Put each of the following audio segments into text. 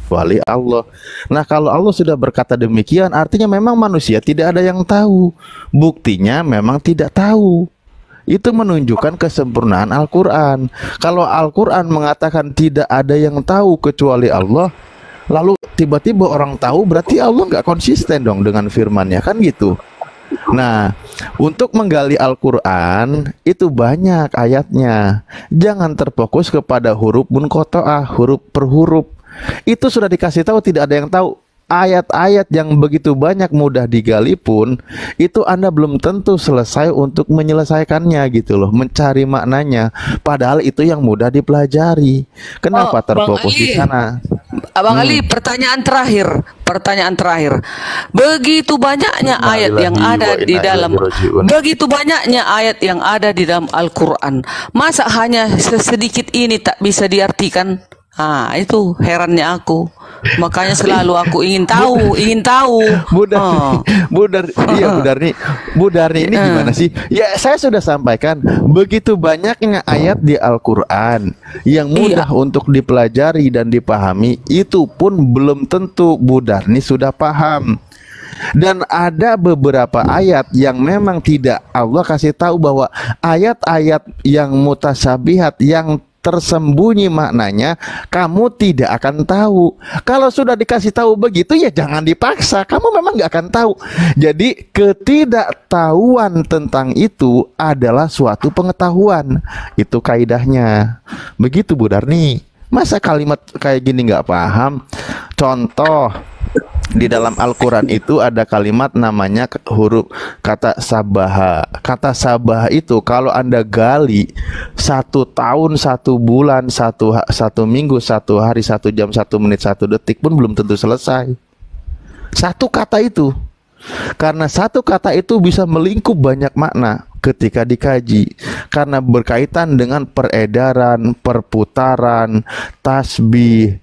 kecuali Allah. Nah, kalau Allah sudah berkata demikian, artinya memang manusia tidak ada yang tahu. Buktinya memang tidak tahu. Itu menunjukkan kesempurnaan Al-Quran. Kalau Al-Quran mengatakan tidak ada yang tahu kecuali Allah, lalu tiba-tiba orang tahu, berarti Allah nggak konsisten dong dengan firman-Nya, kan gitu. Nah, untuk menggali Al-Quran itu banyak ayatnya. Jangan terfokus kepada huruf munqato'ah, huruf per huruf. Itu sudah dikasih tahu, tidak ada yang tahu. Ayat-ayat yang begitu banyak mudah digali pun itu Anda belum tentu selesai untuk menyelesaikannya gitu loh, mencari maknanya. Padahal itu yang mudah dipelajari. Kenapa terfokus di sana? Abang Ali, pertanyaan terakhir. Begitu banyaknya ayat yang ada di dalam Al-Quran. Masa hanya sedikit ini tak bisa diartikan? Ah, itu herannya aku. Makanya selalu aku ingin tahu. Bu Darni ini gimana sih? Ya, saya sudah sampaikan, begitu banyaknya ayat di Al-Quran yang mudah untuk dipelajari dan dipahami, itu pun belum tentu Bu Darni sudah paham. Dan ada beberapa ayat yang memang tidak Allah kasih tahu, bahwa ayat-ayat yang mutasyabihat, yang tersembunyi maknanya, kamu tidak akan tahu. Kalau sudah dikasih tahu begitu, ya jangan dipaksa, kamu memang nggak akan tahu. Jadi ketidaktahuan tentang itu adalah suatu pengetahuan. Itu kaidahnya. Begitu Bu Darni. Masa kalimat kayak gini nggak paham? Contoh, di dalam Al-Quran itu ada kalimat namanya huruf kata sabaha. Kata sabaha itu kalau Anda gali 1 tahun, 1 bulan, satu minggu, 1 hari, 1 jam, 1 menit, 1 detik pun belum tentu selesai. Satu kata itu. Karena satu kata itu bisa melingkup banyak makna ketika dikaji, karena berkaitan dengan peredaran, perputaran, tasbih,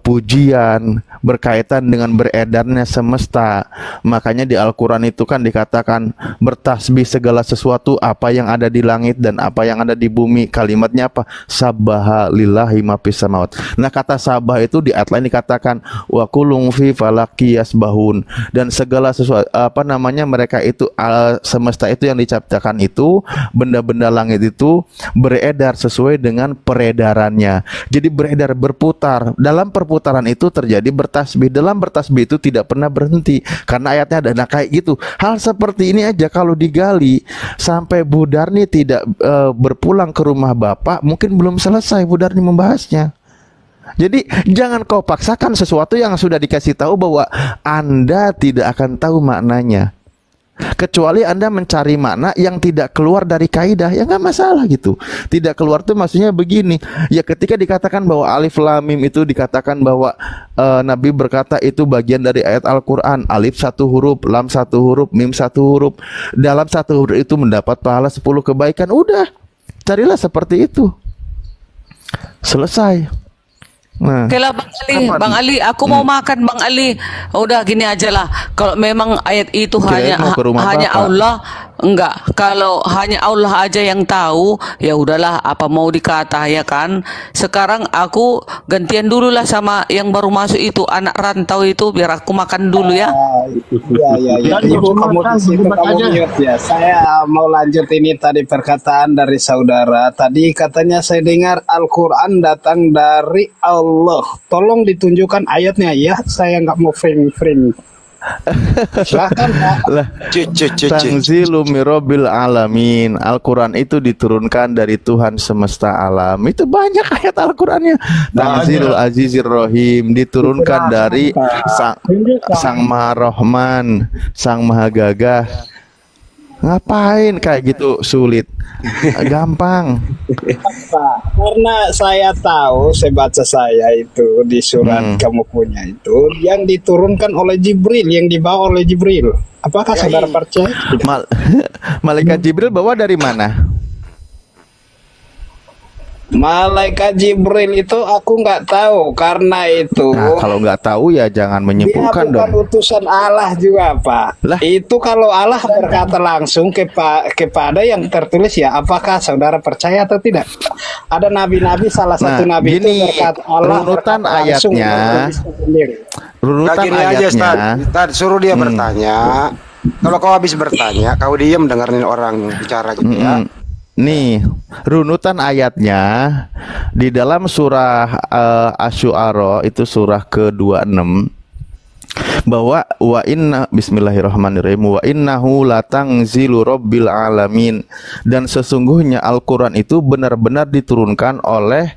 pujian, berkaitan dengan beredarnya semesta. Makanya di Al-Quran itu kan dikatakan bertasbih segala sesuatu, apa yang ada di langit dan apa yang ada di bumi. Kalimatnya apa? Sabbaha lillahi ma fis samawat. Nah, kata sabah itu di ayat lain dikatakan wa kulung fi falaki yasbahun, dan segala sesuatu mereka itu semesta itu yang diciptakan itu, benda-benda langit itu beredar sesuai dengan peredarannya. Jadi beredar, berputar. Dalam perputaran itu terjadi bertasbih. Dalam bertasbih itu tidak pernah berhenti, karena ayatnya ada. Nah, kayak gitu. Hal seperti ini aja kalau digali sampai Bu Darni tidak berpulang ke rumah Bapak, mungkin belum selesai Bu Darni membahasnya. Jadi jangan kau paksakan sesuatu yang sudah dikasih tahu bahwa Anda tidak akan tahu maknanya, kecuali Anda mencari makna yang tidak keluar dari kaidah, ya nggak masalah gitu. Tidak keluar tuh maksudnya begini, ya ketika dikatakan bahwa alif lam mim itu dikatakan bahwa Nabi berkata itu bagian dari ayat Al-Quran, alif 1 huruf, lam 1 huruf, mim 1 huruf, dalam 1 huruf itu mendapat pahala 10 kebaikan. Udah, carilah seperti itu, selesai. Nah, oke lah Bang Ali, aku mau makan Bang Ali. Udah gini aja lah. Kalau memang ayat itu hanya Allah, enggak. Kalau hanya Allah aja yang tahu, ya udahlah, apa mau dikata, ya kan. Sekarang aku gantian dulu lah sama yang baru masuk itu, anak rantau itu, biar aku makan dulu ya. Ya. Ibu kamu mute ya. Saya mau lanjut ini tadi perkataan dari saudara. Tadi katanya saya dengar Al-Quran datang dari Allah. Tolong ditunjukkan ayatnya ya. Saya nggak mau frame. Silahkan Pak. Tanzilu mirabbil alamin. Al-Quran itu diturunkan dari Tuhan semesta alam. Itu banyak ayat Al-Qurannya. Tanzilul Azizir Rahim, diturunkan dari Sang Maha Rahman, Sang Maha Gagah. Ngapain kayak gitu sulit? Gampang. Karena saya tahu, saya baca itu di surat kamu punya itu yang diturunkan oleh Jibril, yang dibawa oleh Jibril. Apakah saudara percaya? Malaikat Jibril bawa dari mana? Malaikat Jibril itu aku nggak tahu, karena itu Nah, kalau nggak tahu ya jangan dia menyimpulkan bukan dong. utusan Allah juga, Pak. Lah. Itu kalau Allah berkata langsung kepada yang tertulis, ya apakah saudara percaya atau tidak? Ada nabi-nabi, salah satu Nah, nabi itu gini, berkata Allah runutan berkata langsung ayatnya, menulisnya sendiri. runutan Gini aja, ayatnya. Ustad, suruh dia bertanya. Kalau kau habis bertanya, kau diem dengerin orang bicara gitu ya. Nih, runutan ayatnya di dalam surah Asy-Syu'ara itu surah ke-26 bahwa bismillahirrahmanirrahim, wa innahu latangzilu rabbil alamin, dan sesungguhnya Al-Qur'an itu benar-benar diturunkan oleh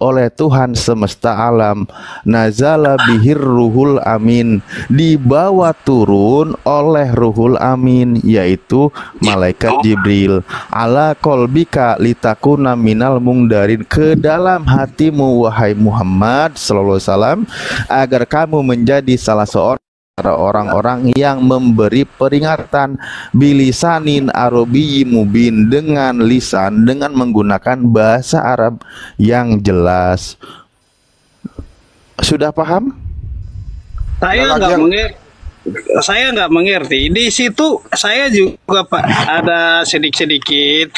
oleh Tuhan semesta alam. Nazala bihir ruhul amin, dibawa turun oleh ruhul amin, yaitu malaikat Jibril, ala kolbika litakuna minal mungdarin, ke dalam hatimu wahai Muhammad sallallahu alaihi wasallam, agar kamu menjadi salah seorang orang-orang yang memberi peringatan, bilisanin arabiyyin mubin, dengan lisan, dengan menggunakan bahasa Arab yang jelas. Sudah paham? Saya nggak mengerti. Di situ saya juga, Pak, ada sedikit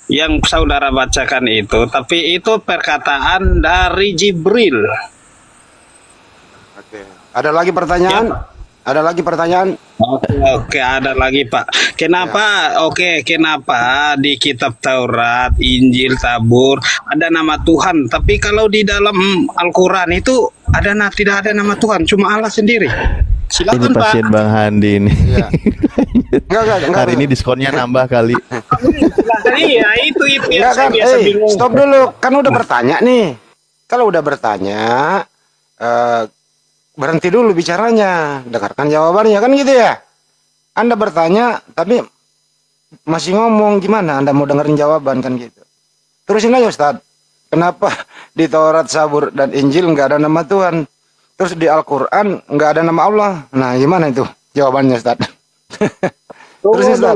yang saudara bacakan itu, tapi itu perkataan dari Jibril. Oke. Ada lagi pertanyaan? Ya, Ada lagi pertanyaan? Oke, ada lagi, Pak. Kenapa? Oke, kenapa di kitab Taurat, Injil, Tabur ada nama Tuhan, tapi kalau di dalam Al-Quran itu tidak ada nama Tuhan, cuma Allah sendiri. Ini Silakan, Pak. pasien Bang Handi ini. Iya. Enggak. Hari ini diskonnya nambah kali. Iya, itu yang Enggak saya kan? biasa bingung. Stop dulu. Kan udah bertanya nih. Kalau udah bertanya, berhenti dulu bicaranya, dengarkan jawabannya, kan gitu ya. Anda bertanya tapi masih ngomong, gimana Anda mau dengerin jawaban, kan gitu. Terusin aja, Ustadz. Kenapa di Taurat, Zabur, dan Injil nggak ada nama Tuhan, terus di Al-Quran nggak ada nama Allah? Nah, gimana itu jawabannya, Ustadz? Terusin, Ustadz.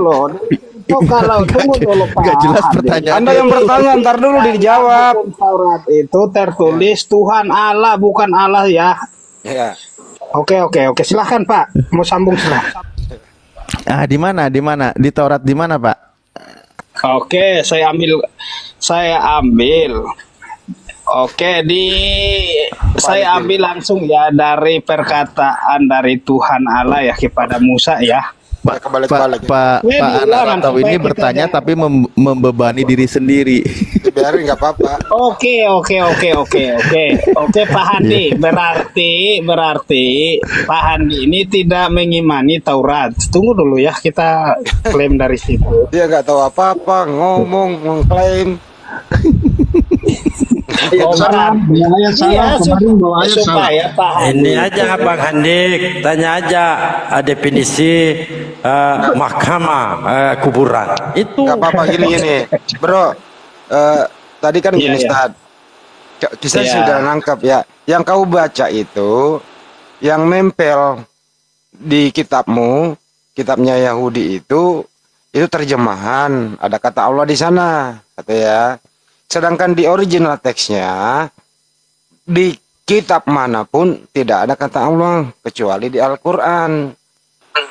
Tunggu dulu, Pak. Nggak jelas pertanyaan. Anda yang bertanya, ntar dulu dijawab. Taurat itu tertulis Tuhan Allah, bukan Allah, ya. Ya. Oke, silahkan, Pak. Mau sambung, silahkan. Di mana? Di Taurat di mana, Pak? Oke, saya ambil. Oke, saya ambil langsung ya dari perkataan dari Tuhan Allah ya kepada Musa ya. Pak Anantau ini bertanya tapi membebani diri sendiri. Biarin, nggak apa-apa. Oke, Pak Handi. Berarti Pak Handi ini tidak mengimani Taurat. Tunggu dulu ya, kita klaim dari situ. Dia nggak tahu apa-apa, ngomong, mengklaim. Supaya Pak Handi. Ini aja Bang Handik, tanya aja definisi mahkamah kuburan. Itu Nggak apa-apa, gini. Bro, tadi kan gini, Ustaz. Kita sudah nangkap ya. Yang kau baca itu, yang nempel di kitabmu, kitabnya Yahudi itu terjemahan. Ada kata Allah di sana, kata ya. Sedangkan di original teksnya, di kitab manapun tidak ada kata Allah kecuali di Al-Quran.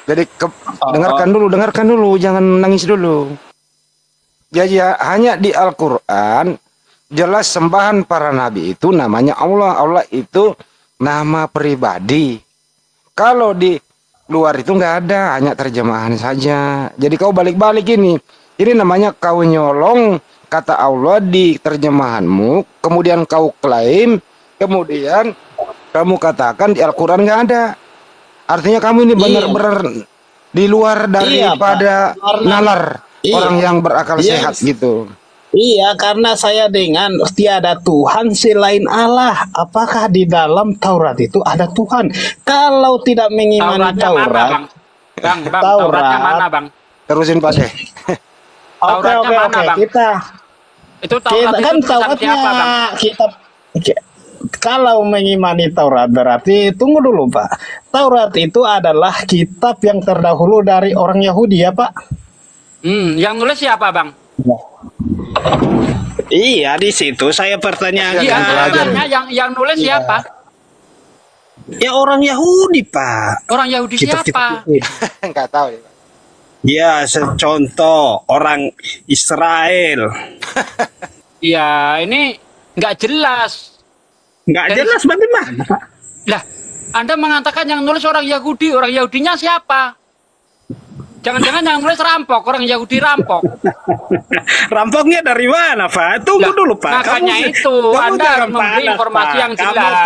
Jadi dengarkan dulu, jangan nangis dulu. Jadi hanya di Al-Quran jelas sembahan para nabi itu namanya Allah. Allah itu nama pribadi. Kalau di luar itu nggak ada, hanya terjemahan saja. Jadi kau balik-balik ini namanya kau nyolong kata Allah di terjemahanmu, kemudian kau klaim, kemudian kamu katakan di Al-Quran nggak ada. Artinya kamu ini benar-benar di luar daripada nalar orang yang berakal sehat gitu. Iya, karena saya dengan tiada Tuhan selain Allah. Apakah di dalam Taurat itu ada Tuhan? Kalau tidak mengimani Taurat, Tauratnya mana, Bang? Terusin Pak deh. Oke. Itu Taurat Kan itu tulisan Tauratnya siapa, Bang? kalau mengimani Taurat berarti, tunggu dulu Pak. Taurat itu adalah kitab yang terdahulu dari orang Yahudi ya Pak. Yang nulis siapa, Bang? Iya, di situ saya pertanyakan. Iya, sebenarnya yang nulis siapa? Ya orang Yahudi, Pak. Orang Yahudi siapa? Enggak tahu. Ya, contoh orang Israel. Iya, ini nggak jelas. Nggak jelas bagaimana, Pak? Lah, Anda mengatakan yang nulis orang Yahudi. Orang Yahudinya siapa? Jangan-jangan yang nulis rampok, orang Yahudi rampok. Rampoknya dari mana, Pak? Tunggu dulu, Pak. Makanya itu, Anda harus memberi informasi yang jelas.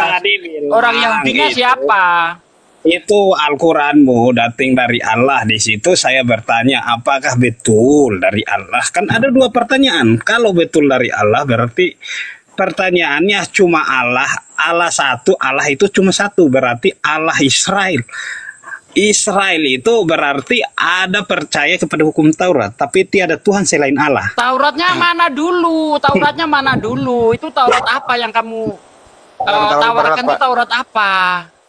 Orang Yahudinya siapa? Itu Al-Quranmu dating dari Allah. Di situ saya bertanya, apakah betul dari Allah? Kan ada dua pertanyaan. Kalau betul dari Allah, berarti pertanyaannya cuma Allah. Allah satu, Allah itu cuma satu. Berarti Allah Israel. Israel itu berarti ada percaya kepada hukum Taurat, tapi tiada Tuhan selain Allah. Tauratnya mana dulu? Tauratnya mana dulu? Itu Taurat apa yang kamu tawarkan? Itu Taurat apa?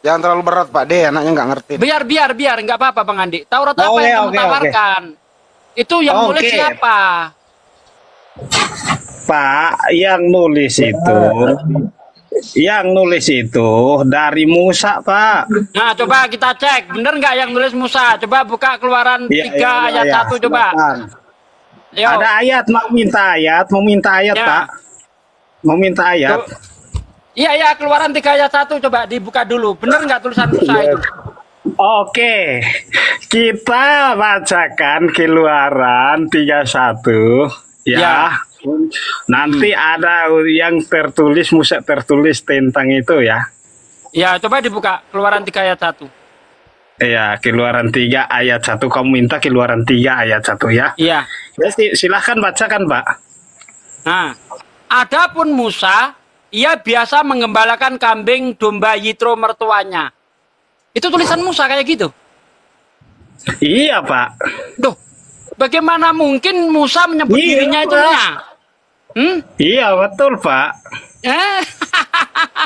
Jangan terlalu berat, Pak. Anaknya nggak ngerti. Biar, nggak apa-apa, Bang Andi. Taurat apa yang kamu tawarkan? Itu yang nulis siapa? Pak, yang nulis itu dari Musa, Pak. Nah, coba kita cek, bener nggak yang nulis Musa? Coba buka Keluaran 3 ayat 1 coba. Yo. Ada ayat, mau minta ayat, ya. Pak. Mau minta ayat. Iya, Keluaran 3 ayat 1 coba dibuka dulu. Bener nggak tulisan Musa itu? Oke, kita bacakan Keluaran 31 ya. Nanti ada yang tertulis, Musa tertulis tentang itu ya. Ya, coba dibuka Keluaran 3 ayat 1. Iya, Keluaran 3 ayat 1. Kamu minta Keluaran 3 ayat 1 ya. Iya. Ya, silahkan bacakan, Pak. Nah, adapun Musa, ia biasa menggembalakan kambing domba Yitro mertuanya. Itu tulisan Musa kayak gitu? Iya, Pak. Duh, bagaimana mungkin Musa menyebut dirinya itu nya? Iya, betul, Pak.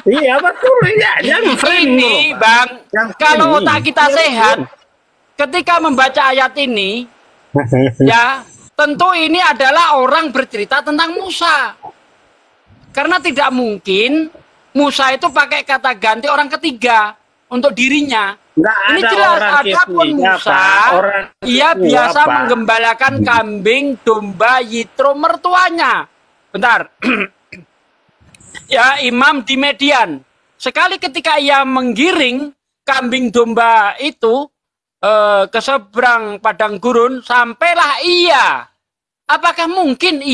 Iya, betul. Ya, jangan ini, Bang. Kalau otak kita sehat, ketika membaca ayat ini, ya, tentu ini adalah orang bercerita tentang Musa. Karena tidak mungkin Musa itu pakai kata ganti orang ketiga untuk dirinya. Ini jelas, adapun Musa, ia biasa menggembalakan kambing domba Yitro mertuanya. Bentar. Ya, imam di Median. Sekali ketika ia menggiring kambing domba itu ke seberang padang gurun, sampailah ia. Apakah mungkin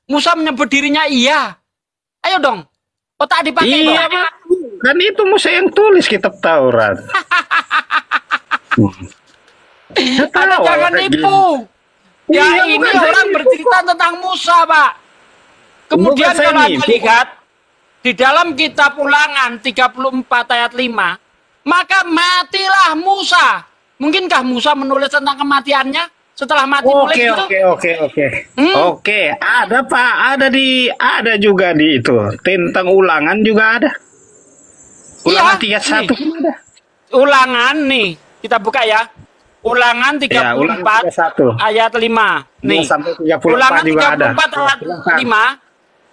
Musa menyebut dirinya ia? Ayo dong, otak dipakai. Iya, kan itu Musa yang tulis kitab Taurat. Jangan nipu. Ya, ini orang bercerita tentang Musa, Pak. Kemudian kalau Anda lihat di dalam kitab Ulangan 34 ayat 5, maka matilah Musa. Mungkinkah Musa menulis tentang kematiannya setelah mati? Oke, ada, Pak, ada juga di itu. Tentang Ulangan juga ada. Ulangan 31 ada. Ulangan nih, kita buka ya. Ulangan 34 ayat 5. Nih. Ulangan 34 ayat 5.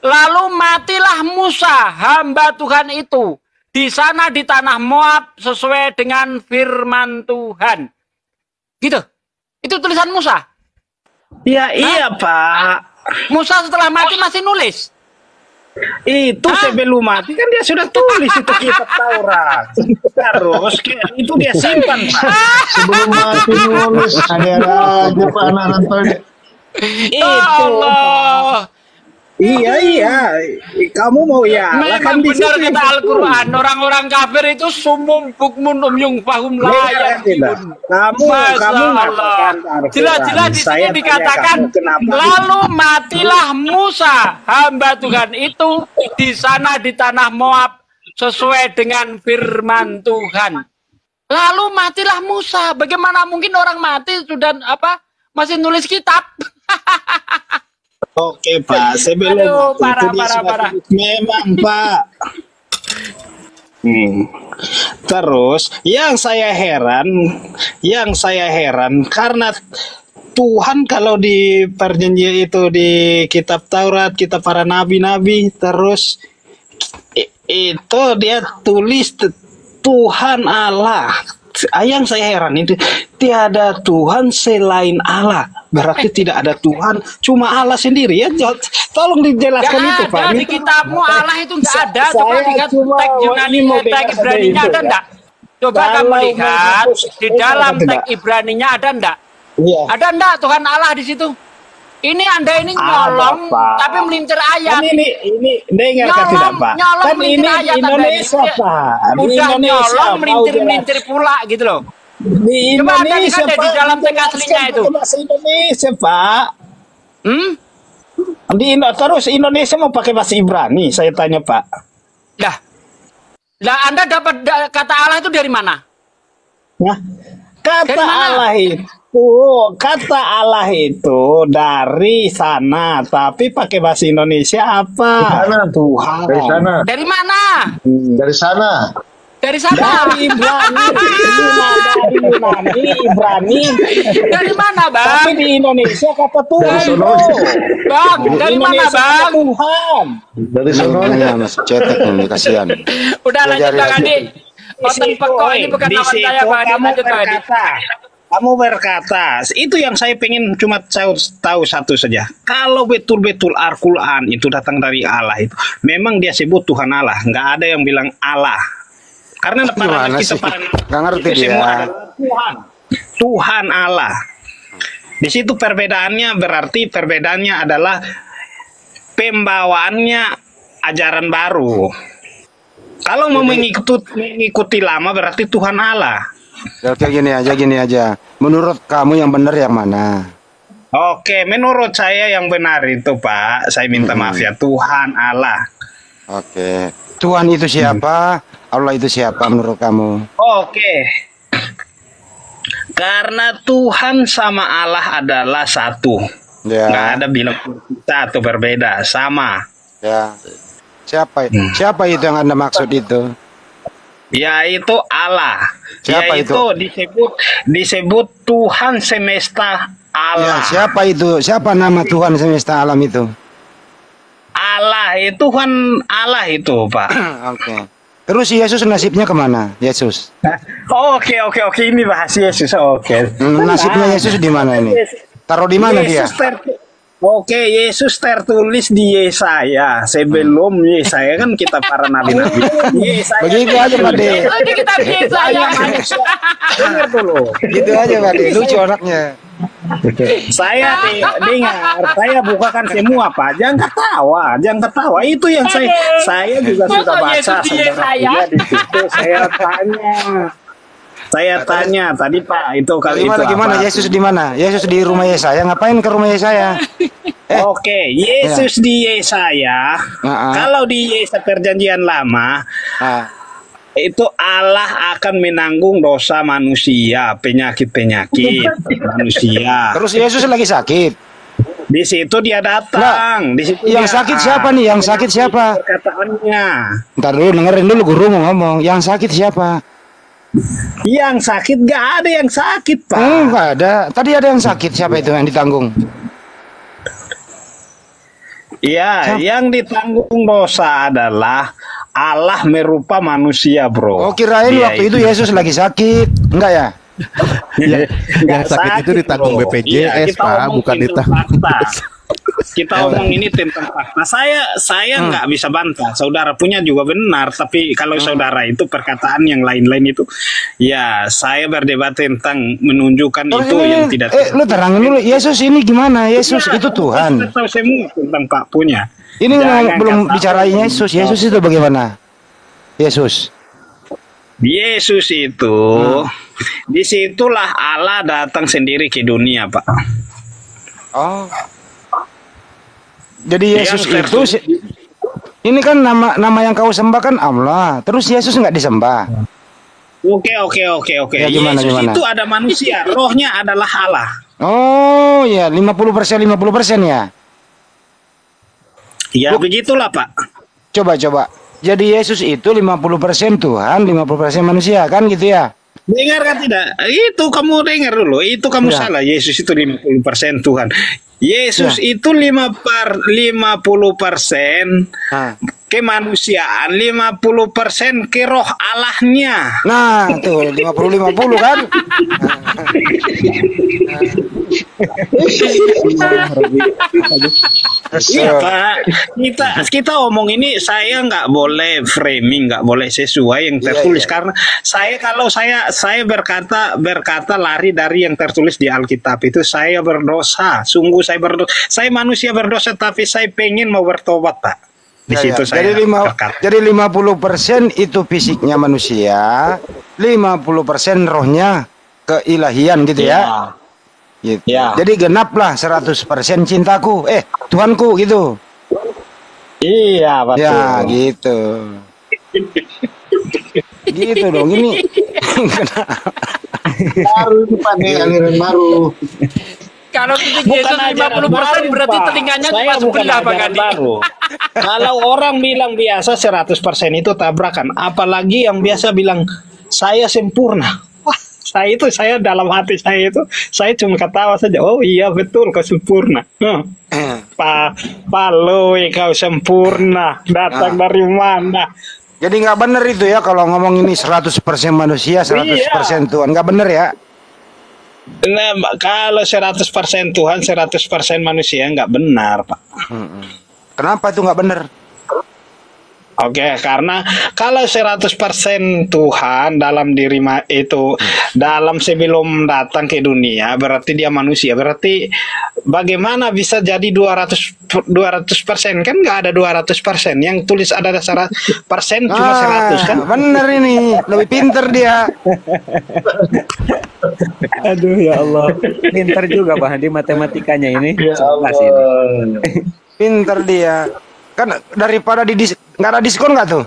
Lalu matilah Musa, hamba Tuhan itu, di sana di tanah Moab sesuai dengan firman Tuhan. Gitu. Itu tulisan Musa. Ya, iya, Pak. Musa setelah mati masih nulis. Itu sebelum mati kan dia sudah tulis itu kitab Taurat. Terus itu dia simpan, Pak. Sebelum mati nulis. Ada aja, Pak, anak nonton. Allah. Iya. Kamu mau ya? Memang benar kata Al-Quran. Orang-orang kafir itu sumum bukmun umyung fahum layak. Kamu jelas-jelas di sini dikatakan, lalu matilah Musa, hamba Tuhan itu, di sana di tanah Moab sesuai dengan firman Tuhan. Lalu matilah Musa. Bagaimana mungkin orang mati sudah masih nulis kitab? Oke, Pak, sebelum parah. Memang, Pak. Terus yang saya heran karena Tuhan kalau di perjanjian itu di kitab Taurat, kitab para nabi-nabi, terus itu dia tulis Tuhan Allah. Yang saya heran itu tiada Tuhan selain Allah. Berarti tidak ada Tuhan, cuma Allah sendiri ya. Tolong dijelaskan itu, Pak. Di kitabmu Allah itu nggak ada. Coba lihat teks Yunani, teks Ibrani-nya ada enggak? Coba kamu lihat di dalam teks Ibrani-nya ada enggak? Iya. Ada enggak Tuhan Allah di situ? Ini Anda ini nyolong tapi melintir ayat. Ini dengar tidak, Pak? Nyolong Kan ini melintir ayat Indonesia, Pak. Di Udah Indonesia nyolong melintir-melintir pula gitu loh. Di Coba Anda Indonesia, lihat di dalam teks aslinya itu. Bahasa Indonesia, Pak. Terus Indonesia mau pakai bahasa Ibrani, saya tanya, Pak. Lah Anda dapat kata Allah itu dari mana? Nah, kata Allah itu dari sana, tapi pakai bahasa Indonesia apa? Tuhan. Dari sana. Dari mana? Dari sana. Dari sana. Dari Ibrani. Dari mana, Bang? Tapi di Indonesia kata Tuhan. Bang, dari mana, Bang? Tuhan. Dari sana. Masih cetek nih, kasihan. Udah lanjut, Bang Adi. Otak pekok ini bukan lawan saya, Bang Adi. Lanjut, Bang Adi. Kamu berkata, itu yang saya pengen cuma tahu satu saja. Kalau betul-betul Al-Quran itu datang dari Allah itu, memang dia sebut Tuhan Allah. Nggak ada yang bilang Allah. Karena para kita nggak ngerti dia. Semua adalah Tuhan Allah. Di situ perbedaannya berarti perbedaannya adalah pembawaannya ajaran baru. Kalau mau mengikuti lama berarti Tuhan Allah. Oke, gini aja. Menurut kamu yang benar yang mana? Oke, menurut saya yang benar itu, Pak. Saya minta maaf ya, Tuhan Allah. Oke. Tuhan itu siapa? Allah itu siapa menurut kamu? Oke. Karena Tuhan sama Allah adalah satu. Ya. Nggak ada bilang kita atau berbeda, sama. Ya. Siapa itu yang Anda maksud itu? Yaitu Allah. Siapa yaitu disebut Tuhan semesta Allah. Ya, siapa itu? Siapa nama Tuhan semesta alam itu? Allah itu Tuhan Allah itu, Pak. Oke. Terus Yesus nasibnya kemana? Yesus. Oke. Ini bahas Yesus. Oke. Nasibnya Yesus di mana ini? Taruh di mana dia? Yesus tertulis di Yesaya. Sebelum Yesaya kan kita para nabi-nabi. Begitu aja, Pak De. Ini kita Yesaya. Dengar dulu. Gitu aja, Pak De. Lucu anaknya. Saya dengar, saya bukakan semua, Pak. Jangan ketawa. Itu yang saya juga sudah baca. Saudara di situ saya tanya tadi, Pak, itu kali gimana? Yesus di mana? Yesus di rumah Yesaya. Ngapain ke rumah Yesaya? Oke, Yesus di Yesaya. Kalau di Yesaya perjanjian lama, itu Allah akan menanggung dosa manusia, penyakit manusia. Terus Yesus lagi sakit. Di situ dia datang. Di situ yang sakit siapa nih? Yang sakit siapa? Perkataannya. Ntar dulu, dengerin dulu guru mau ngomong. Yang sakit siapa? Yang sakit gak ada yang sakit, Pak. Nggak ada. Tadi ada yang sakit. Siapa itu yang ditanggung? Iya, yang ditanggung dosa adalah Allah merupa manusia, bro. Oh, kirain waktu itu Yesus lagi sakit. Enggak ya? Yang sakit itu ditanggung BPJS, Pak, bukan ditanggung. Kita omong ini tentang fakta. Saya nggak bisa bantah. Saudara punya juga benar, tapi kalau saudara itu perkataan yang lain-lain itu, ya saya berdebat tentang menunjukkan itu yang tidak. Lu terangin dulu, Yesus ini gimana? Yesus itu Tuhan. Saya tahu semua tentang Pak punya. Ini belum bicarain Yesus. Yesus itu bagaimana? Yesus itu, disitulah Allah datang sendiri ke dunia, Pak. Oh. Jadi Yesus itu, ini kan nama yang kau sembah kan Allah. Terus Yesus nggak disembah. Oke. Ya, gimana? Itu ada manusia, rohnya adalah Allah. Oh ya, 50% ya. Ya begitulah, Pak. Coba. Jadi Yesus itu 50% Tuhan, 50% manusia kan gitu ya? Dengar kan tidak? Itu kamu dengar dulu. Itu kamu Ya. salah. Yesus itu 50% Tuhan. Yesus Ya. itu 50% Nah, kemanusiaan, 50% ke roh Allahnya. nah tuh 50-50 kan? Iya Pak, kita omong ini saya nggak boleh framing, nggak boleh sesuai yang tertulis Iya. karena kalau saya berkata lari dari yang tertulis di Alkitab itu saya berdosa, sungguh saya berdosa, saya manusia berdosa tapi saya pengen mau bertobat Pak. Di Ya, situ ya. saya berkata. Jadi 50% itu fisiknya manusia, 50% rohnya keilahian gitu ya. Gitu. Ya. Jadi genaplah 100% cintaku, Tuhanku gitu. Iya betul. Ya, gitu. Gitu dong ini. Baru ini Pak, nih, aliran baru. Kalau titik Bukan Yesus ajaran 50% baru, berarti Pak. telinganya Saya cuma bukan sebelah Pak ajaran Gandhi. baru. Kalau orang bilang biasa 100% itu tabrakan, apalagi yang biasa bilang saya sempurna. Wah, saya dalam hati saya cuma ketawa saja. Oh iya betul kau sempurna. Pak Loe kau sempurna. Datang dari mana? Jadi nggak bener itu ya kalau ngomong ini 100% manusia, 100% Tuhan. Nggak bener ya. Nah, kalau 100% Tuhan, 100% manusia nggak benar, Pak. Kenapa itu nggak bener? Oke, karena kalau 100% Tuhan dalam diri itu dalam sebelum datang ke dunia berarti dia manusia. Berarti bagaimana bisa jadi 200%? Kan nggak ada 200%. Yang tulis ada 100% cuma 100 kan? Bener ini, lebih pinter dia. Aduh ya Allah, pintar juga Pak di matematikanya ini. Ya Jelas ini. Allah. Pinter dia. Kan daripada nggak ada diskon nggak tuh?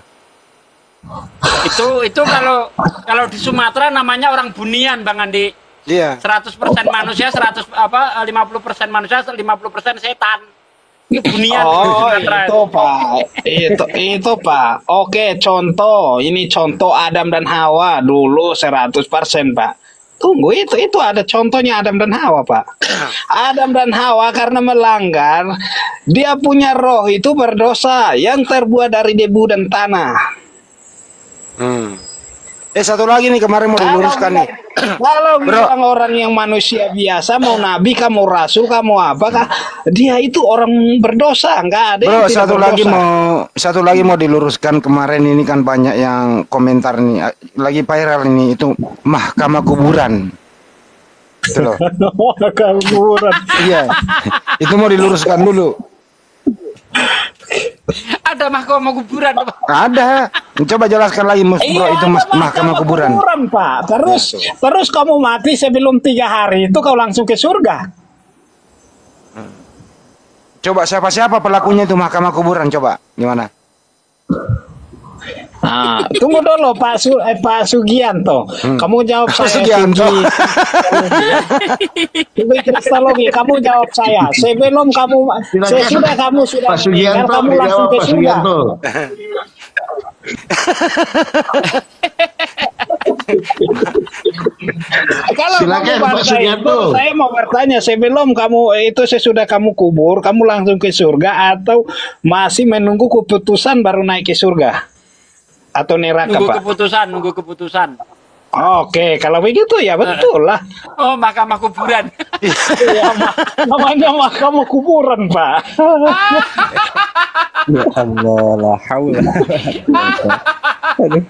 Itu kalau di Sumatera namanya orang bunian Bang Andi. Iya. 100% manusia, 50% manusia, 50% setan. Ini bunian di Oh, Sumatera. itu Pak. Itu Pak. Oke, contoh. Ini contoh Adam dan Hawa dulu 100% Pak. Tunggu itu ada contohnya Adam dan Hawa Pak. Adam dan Hawa karena melanggar, dia punya roh itu berdosa yang terbuat dari debu dan tanah. Satu lagi nih kemarin mau diluruskan nih. Kalau bilang orang yang manusia biasa, mau nabi, kamu rasul, kamu apakah dia itu orang berdosa? Enggak ada yang Bro, tidak berdosa. satu lagi mau diluruskan kemarin ini kan banyak yang komentar nih, lagi viral ini itu mahkamah kuburan. Itu loh. Kuburan. Iya. Itu mau diluruskan dulu. Ada mahkamah kuburan. Ada. Coba jelaskan lagi Bro, itu ada mahkamah kuburan. Pak. Terus kamu mati sebelum 3 hari itu kau langsung ke surga. Coba siapa pelakunya itu mahkamah kuburan, coba gimana? Nah, tunggu dulu Pak Sugianto. Kamu jawab Pak saya. Sugianto. Sugi Kristologi, kamu jawab saya. Sebelum kamu sesudah kamu sudah Pak Sugianto, meninggal, kamu langsung dijawab ke Pak surga. Sugianto. Kalau Silakan, kamu Pak bangsa Sugianto. itu, saya mau bertanya sebelum kamu itu sesudah kamu kubur, kamu langsung ke surga atau masih menunggu keputusan baru naik ke surga atau neraka Pak? Nunggu keputusan. Oke, kalau begitu ya betul lah. Oh, mahkamah kuburan. Ya, namanya mahkamah kuburan Pak. Ya Allah, la haula. Aduh.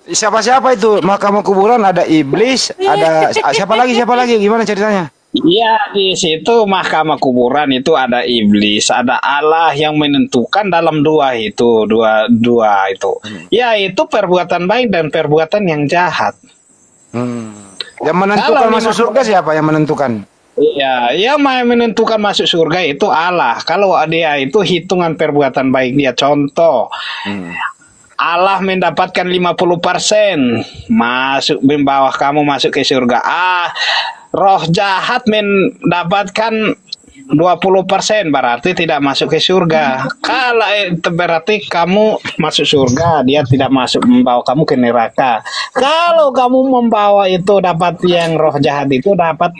Siapa itu mahkamah kuburan? Ada iblis, ada siapa lagi? Gimana ceritanya? Iya, di situ mahkamah kuburan itu ada iblis, ada Allah yang menentukan dalam dua itu. Ya, itu perbuatan baik dan perbuatan yang jahat. Yang menentukan Kalau masuk surga siapa yang menentukan? Iya, yang menentukan masuk surga itu Allah. Kalau dia itu hitungan perbuatan baik dia. Contoh, Allah mendapatkan 50%, masuk membawa kamu masuk ke surga. Roh jahat mendapatkan 20% berarti tidak masuk ke surga. Kalau itu berarti kamu masuk surga, dia tidak masuk, membawa kamu ke neraka. Kalau kamu membawa itu dapat yang roh jahat itu dapat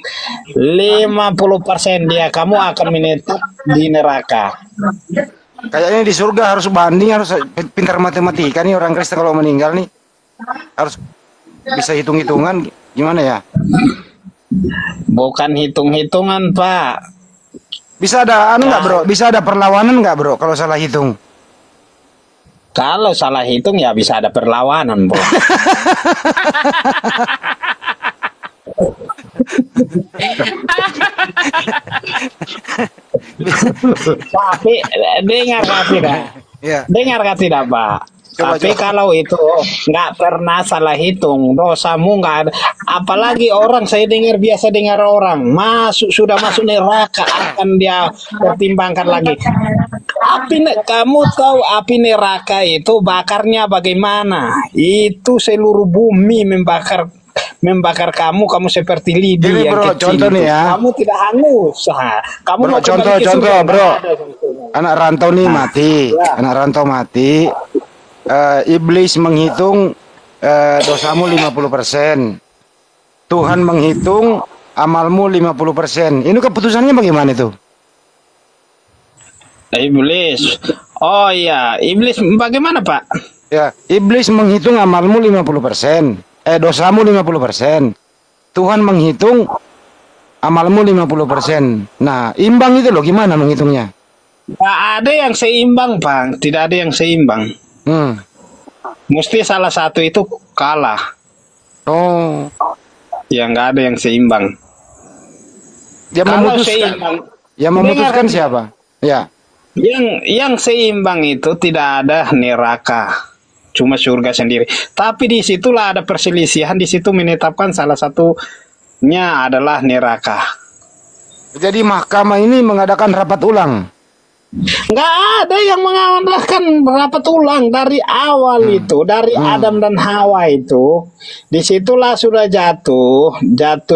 50% dia, kamu akan menetap di neraka. Kayaknya di surga harus banding, harus pintar matematika nih orang Kristen kalau meninggal nih. Harus bisa hitung-hitungan, gimana ya? Bukan hitung-hitungan, Pak. Bisa ada anu nggak bro? Bisa ada perlawanan nggak bro kalau salah hitung? Kalau salah hitung ya bisa ada perlawanan, bro. Tapi dengar gak tidak? Ya. Dengar gak tidak, Pak? Tapi kalau itu nggak pernah salah hitung, dosamu nggak ada. Apalagi orang, saya biasa dengar orang sudah masuk neraka, akan dia pertimbangkan lagi. Kamu tahu api neraka itu bakarnya bagaimana? Itu seluruh bumi membakar kamu seperti lidi ini yang bro, kecil. Contoh nih ya. Kamu tidak hangus. Kamu bro, mau contoh bro. Anak rantau nih mati, ya. Anak rantau mati. Iblis menghitung dosamu 50%. Tuhan menghitung amalmu 50%. Ini keputusannya bagaimana itu? Iblis. Oh iya, iblis bagaimana, Pak? Ya, iblis menghitung amalmu 50%. Dosamu 50%. Tuhan menghitung amalmu 50%. Nah, imbang itu loh, gimana menghitungnya? Tidak ada yang seimbang, Bang. Tidak ada yang seimbang. Mesti salah satu itu kalah. Oh. Ya nggak ada yang seimbang. Dia memutuskan. Yang memutuskan siapa? Ya. Yang seimbang itu tidak ada neraka, cuma surga sendiri. Tapi disitulah ada perselisihan, di situ menetapkan salah satunya adalah neraka. Jadi mahkamah ini mengadakan rapat ulang. Nggak ada yang mengadakan rapat ulang dari awal itu, dari Adam dan Hawa itu. Disitulah sudah jatuh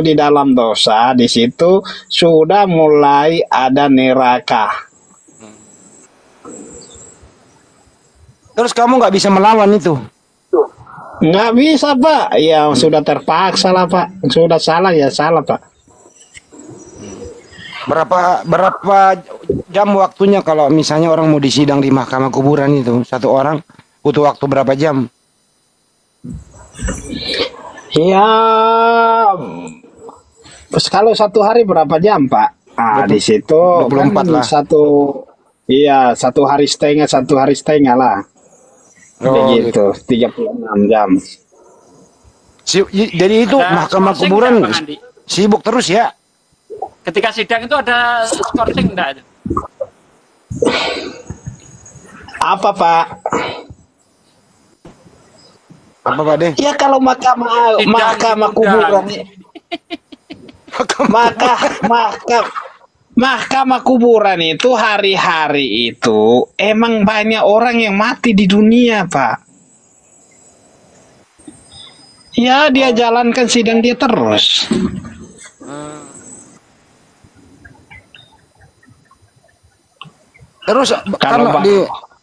di dalam dosa. Di situ sudah mulai ada neraka. Terus kamu nggak bisa melawan itu? Nggak bisa, Pak. Ya sudah terpaksa lah, Pak. Sudah salah ya salah, Pak. Berapa jam waktunya kalau misalnya orang mau disidang di mahkamah kuburan itu? Satu orang butuh waktu berapa jam? Ya, kalau satu hari berapa jam, Pak? Ah, di situ 24 lah. Iya, satu hari setengah lah. Begitu, 36 jam. Jadi itu mahkamah kuburan sibuk terus ya? Ketika sidang itu ada skorsing enggak? Apa, Pak? Apa, Pak De? Ya kalau mahkamah kuburan mahkamah kuburan itu hari-hari itu emang banyak orang yang mati di dunia, Pak. Ya dia jalankan sidang dia terus. Terus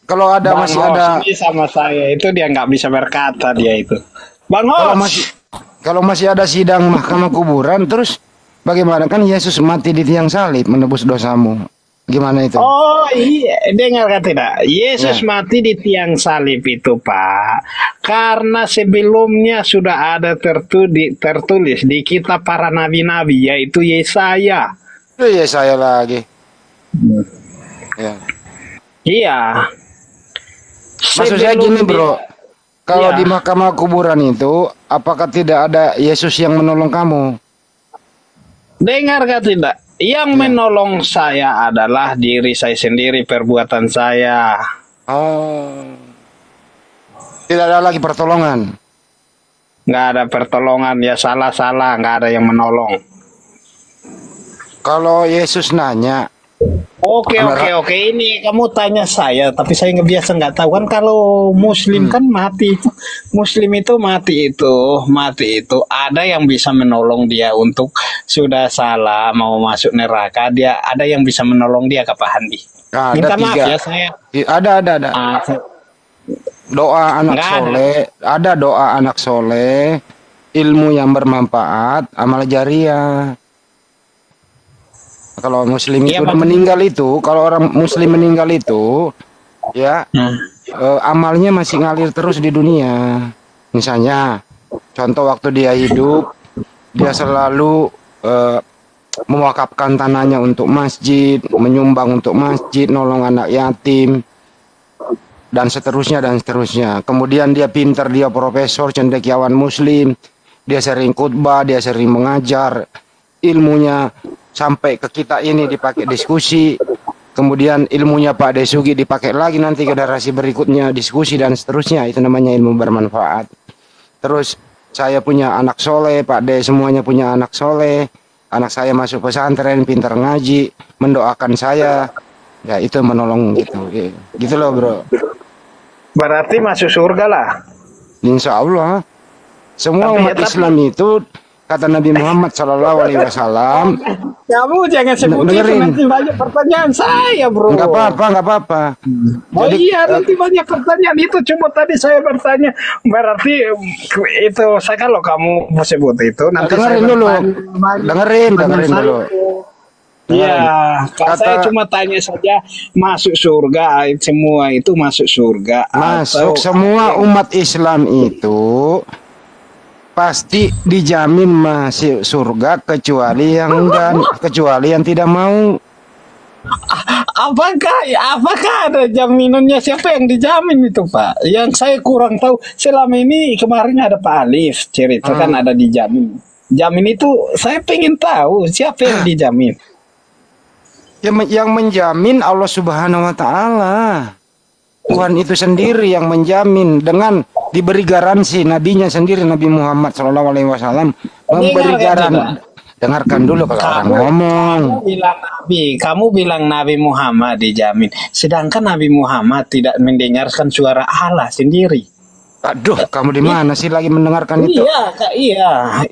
kalau ada Bang masih Hos ada ini sama saya itu dia nggak bisa berkata dia itu. Bang Hos. Kalau masih ada sidang mahkamah kuburan, terus bagaimana kan Yesus mati di tiang salib menebus dosamu? Gimana itu? Oh iya, dengar kan tidak? Yesus mati di tiang salib itu, Pak, karena sebelumnya sudah ada tertulis di kitab para nabi-nabi, yaitu Yesaya. Itu Yesaya lagi. Ya. Iya. Maksud saya gini, bro. Kalau di mahkamah kuburan itu, apakah tidak ada Yesus yang menolong kamu? Dengar gak tidak? Yang menolong saya adalah diri saya sendiri, perbuatan saya. Oh. Tidak ada lagi pertolongan? Nggak ada pertolongan, ya nggak ada yang menolong. Kalau Yesus nanya, Oke. Ini kamu tanya saya, tapi saya biasa nggak tahu kan kalau Muslim kan mati itu, Muslim itu mati itu ada yang bisa menolong dia untuk sudah salah mau masuk neraka, dia ada yang bisa menolong dia, Kak Handi. Minta maaf ya saya. Ada. Doa anak soleh, ada doa anak soleh, ilmu yang bermanfaat, amal jariah. Kalau Muslim itu udah meninggal itu, kalau orang Muslim meninggal itu, ya amalnya masih ngalir terus di dunia. Misalnya, contoh waktu dia hidup, dia selalu mewakafkan tanahnya untuk masjid, menyumbang untuk masjid, nolong anak yatim, dan seterusnya. Kemudian dia pintar, dia profesor, cendekiawan Muslim, dia sering khutbah, dia sering mengajar, ilmunya sampai ke kita ini dipakai diskusi, kemudian ilmunya Pak Desugi dipakai lagi nanti ke generasi berikutnya diskusi dan seterusnya. Itu namanya ilmu bermanfaat. Terus saya punya anak soleh, Pak De semuanya punya anak soleh, anak saya masuk pesantren, pintar ngaji, mendoakan saya, ya itu menolong gitu loh bro. Berarti masuk surga lah. Insya Allah. Semua umat Islam itu kata Nabi Muhammad SAW. Kamu jangan sebut itu, nanti banyak pertanyaan saya, bro. Enggak apa-apa. Jadi, nanti banyak pertanyaan itu. Cuma tadi saya bertanya, berarti itu saya kalau kamu mau sebut itu nanti dengerin dulu. Dengerin dulu. Iya, saya cuma tanya saja, masuk surga semua itu masuk surga. Masuk semua umat Islam itu pasti dijamin masuk surga kecuali yang enggak, kecuali yang tidak mau. Apakah ada jaminannya? Siapa yang dijamin itu, Pak? Yang saya kurang tahu selama ini. Kemarin ada Pak Alif cerita kan ada dijamin. Jamin itu saya pengen tahu siapa yang dijamin. Yang menjamin Allah Subhanahu Wa Taala. Tuhan itu sendiri yang menjamin dengan diberi garansi, nabinya sendiri Nabi Muhammad SAW memberi garansi. Dengarkan dulu kalau orang ngomong. Kamu bilang Nabi Muhammad dijamin, sedangkan Nabi Muhammad tidak mendengarkan suara Allah sendiri. Aduh, kamu di mana sih lagi mendengarkan itu? Iya.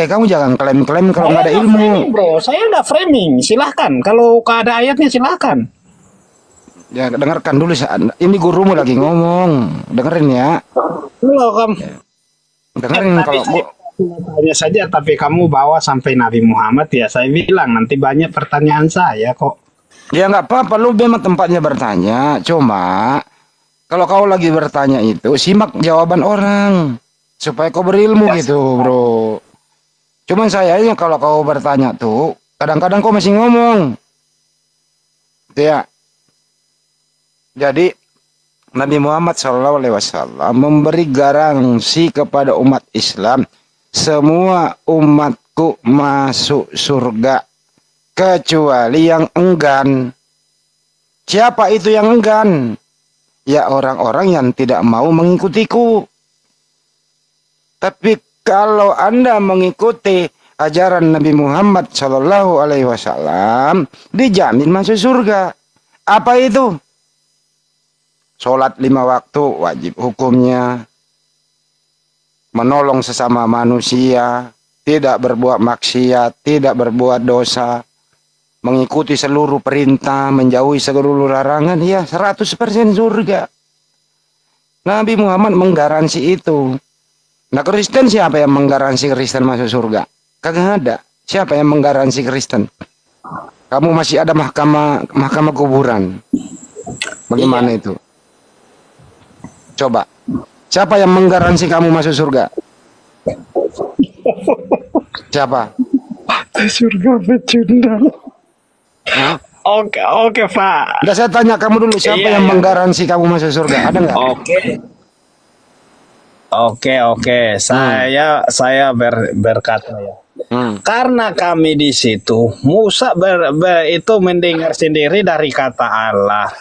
Kamu jangan klaim-klaim kalau nggak ada ilmu. Framing, bro, saya nggak framing. Silahkan. Kalau ada ayatnya silahkan. Ya, dengarkan dulu. Ini gurumu lagi ngomong. Dengerin ya. Halo, kamu. Dengerin kalau Bu. Tanya saja, tapi kamu bawa sampai Nabi Muhammad ya. Saya bilang nanti banyak pertanyaan saya kok. Ya nggak apa-apa, lu memang tempatnya bertanya. Cuma kalau kau lagi bertanya itu, simak jawaban orang supaya kau berilmu gitu, bro. Cuman sayangnya kalau kau bertanya tuh, kadang-kadang kau masih ngomong. Itu ya. Jadi Nabi Muhammad SAW memberi garansi kepada umat Islam, semua umatku masuk surga kecuali yang enggan. Siapa itu yang enggan? Ya orang-orang yang tidak mau mengikutiku. Tapi kalau Anda mengikuti ajaran Nabi Muhammad SAW, dijamin masuk surga. Apa itu? Sholat 5 waktu wajib hukumnya, menolong sesama manusia, tidak berbuat maksiat, tidak berbuat dosa, mengikuti seluruh perintah, menjauhi seluruh larangan, ya 100% surga. Nabi Muhammad menggaransi itu. Nah, Kristen siapa yang menggaransi Kristen masuk surga? Kagak ada. Siapa yang menggaransi Kristen? Kamu masih ada mahkamah kuburan. Bagaimana itu? Coba. Siapa yang menggaransi kamu masuk surga? Siapa? Surga pecundang. Oke, Pak. Udah saya tanya kamu dulu, siapa yang menggaransi kamu masuk surga? Ada nggak? Oke. Saya berkata ya. Karena kami di situ, Musa itu mendengar sendiri dari kata Allah.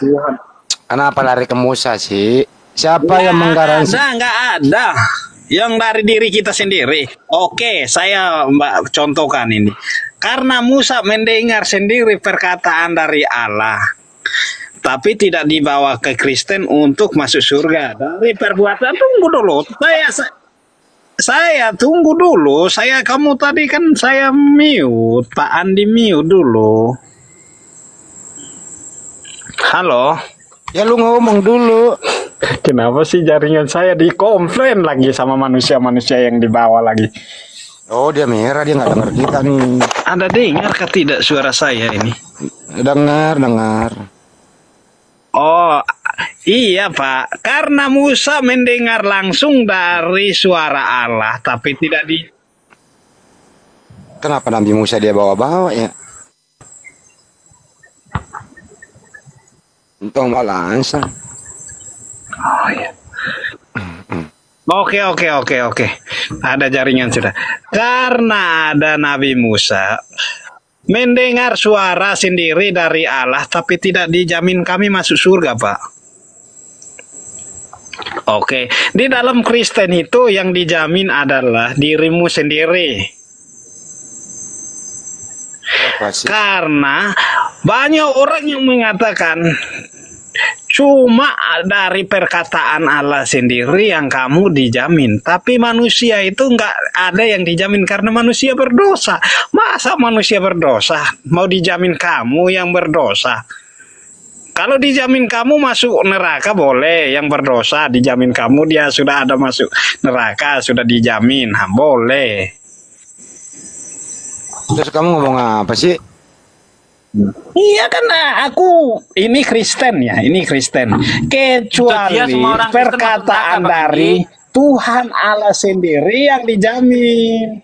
Kenapa lari ke Musa sih? Siapa yang menggaransi? Nggak ada. Yang dari diri kita sendiri. Oke, saya contohkan ini. karena Musa mendengar sendiri perkataan dari Allah, tapi tidak dibawa ke Kristen untuk masuk surga dari perbuatan. Tunggu dulu, saya tunggu dulu. Kamu tadi kan saya mute, Pak Andi mute dulu. Halo. Ya lu ngomong dulu. Kenapa sih jaringan saya dikomplain lagi sama manusia-manusia yang di bawah lagi? Oh, dia merah, dia nggak dengar kita nih. Anda dengar kah tidak suara saya ini? Dengar. Oh, iya Pak. Karena Musa mendengar langsung dari suara Allah, tapi tidak di... Kenapa Nabi Musa dia bawa-bawa ya? Untung malah langsung. Oh iya. Oke. Ada jaringan sudah. Karena ada Nabi Musa mendengar suara sendiri dari Allah, tapi tidak dijamin kami masuk surga, Pak. Oke, di dalam Kristen itu yang dijamin adalah dirimu sendiri. Karena banyak orang yang mengatakan cuma dari perkataan Allah sendiri yang kamu dijamin. Tapi manusia itu nggak ada yang dijamin karena manusia berdosa. Masa manusia berdosa mau dijamin kamu yang berdosa? Kalau dijamin kamu masuk neraka boleh, yang berdosa dijamin kamu dia sudah ada masuk neraka, sudah dijamin, boleh. Terus kamu ngomong apa sih? Iya kan aku ini Kristen ya, ini Kristen. Kecuali perkataan dari Tuhan Allah sendiri yang dijamin.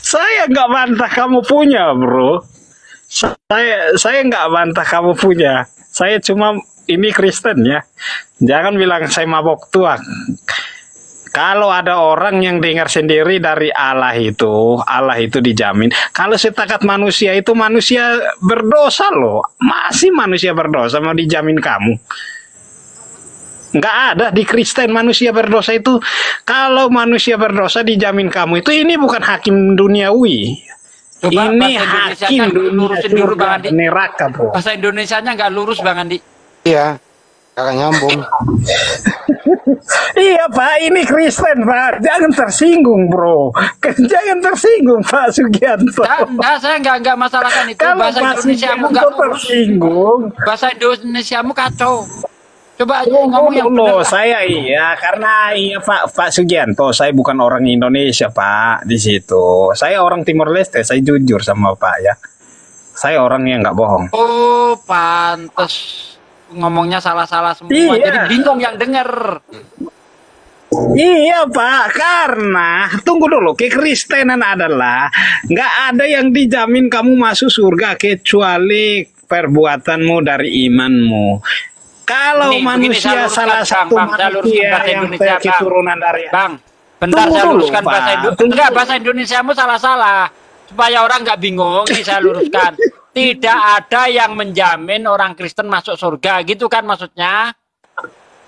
Saya nggak bantah kamu punya, bro. Saya nggak bantah kamu punya. Saya cuma ini Kristen ya. Jangan bilang saya mabok tua. Kalau ada orang yang dengar sendiri dari Allah itu dijamin. Kalau setakat manusia itu manusia berdosa loh. Masih manusia berdosa mau dijamin kamu. Nggak ada di Kristen manusia berdosa itu. Kalau manusia berdosa dijamin kamu itu ini bukan hakim duniawi. Coba ini hakim dunia surga neraka, bro. Bahasa Indonesianya nggak lurus, Bang Andi. Iya, kakak nyambung. Iya Pak, ini Kristen Pak, jangan tersinggung bro, jangan tersinggung Pak Sugianto. Enggak, saya enggak masalahkan itu. Kalau bahasa Indonesiamu enggak tersinggung, bahasa Indonesiamu kacau. Coba aja ngomong yang benar. Saya karena Pak Sugianto, saya bukan orang Indonesia Pak di situ. Saya orang Timor Leste, saya jujur sama Pak ya. Saya orang yang nggak bohong. Oh, pantes. Ngomongnya salah-salah semua, jadi bingung yang denger. Iya Pak, karena tunggu dulu, kekristenan adalah nggak ada yang dijamin kamu masuk surga kecuali perbuatanmu dari imanmu. Kalau manusia salah satu manusia yang keturunan dari Bang, bentar saya luruskan bahasa Indonesia. Enggak, bahasa Indonesiamu salah-salah. Supaya orang nggak bingung, ini saya luruskan. Tidak ada yang menjamin orang Kristen masuk surga, gitu kan maksudnya?